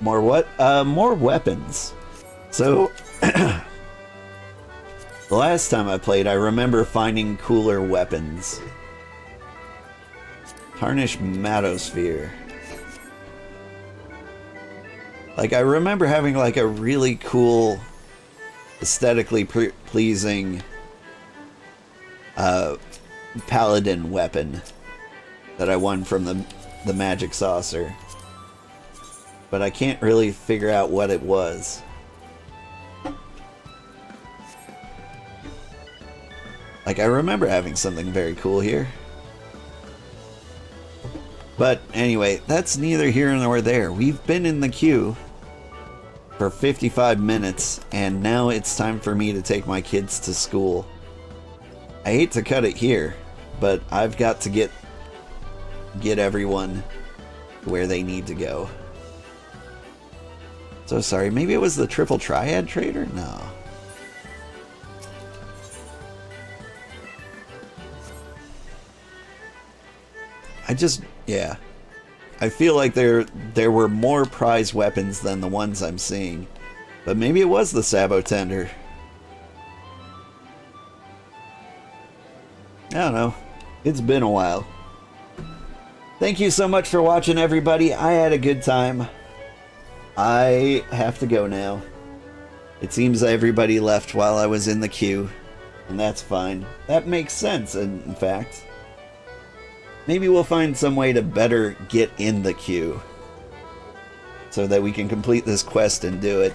More what? More weapons. So, the last time I played, I remember finding cooler weapons. Tarnished Matosphere. Like, I remember having, like, a really cool, aesthetically pleasing paladin weapon that I won from the Magic Saucer. But I can't really figure out what it was. Like, I remember having something very cool here. But anyway, that's neither here nor there. We've been in the queue for 55 minutes, and now it's time for me to take my kids to school. I hate to cut it here, but I've got to get everyone where they need to go. So sorry, maybe it was the Triple Triad Trader? No. Yeah. I feel like there were more prize weapons than the ones I'm seeing. But maybe it was the Sabotender. I don't know. It's been a while. Thank you so much for watching, everybody. I had a good time. I have to go now. It seems everybody left while I was in the queue. And that's fine. That makes sense, in fact. Maybe we'll find some way to better get in the queue so that we can complete this quest and do it.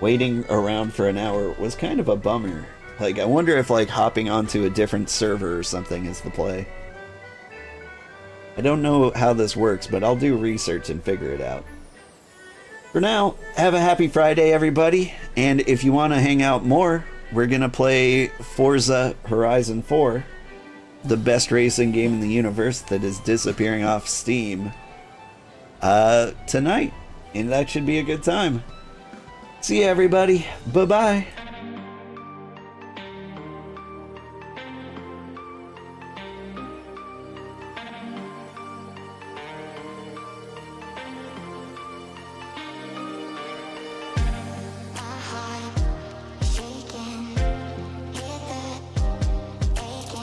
Waiting around for an hour was kind of a bummer. Like, I wonder if, like, hopping onto a different server or something is the play. I don't know how this works, but I'll do research and figure it out. For now, have a happy Friday, everybody. And if you want to hang out more, we're going to play Forza Horizon 4, the best racing game in the universe that is disappearing off Steam, tonight. And that should be a good time. See you, everybody. Bye-bye.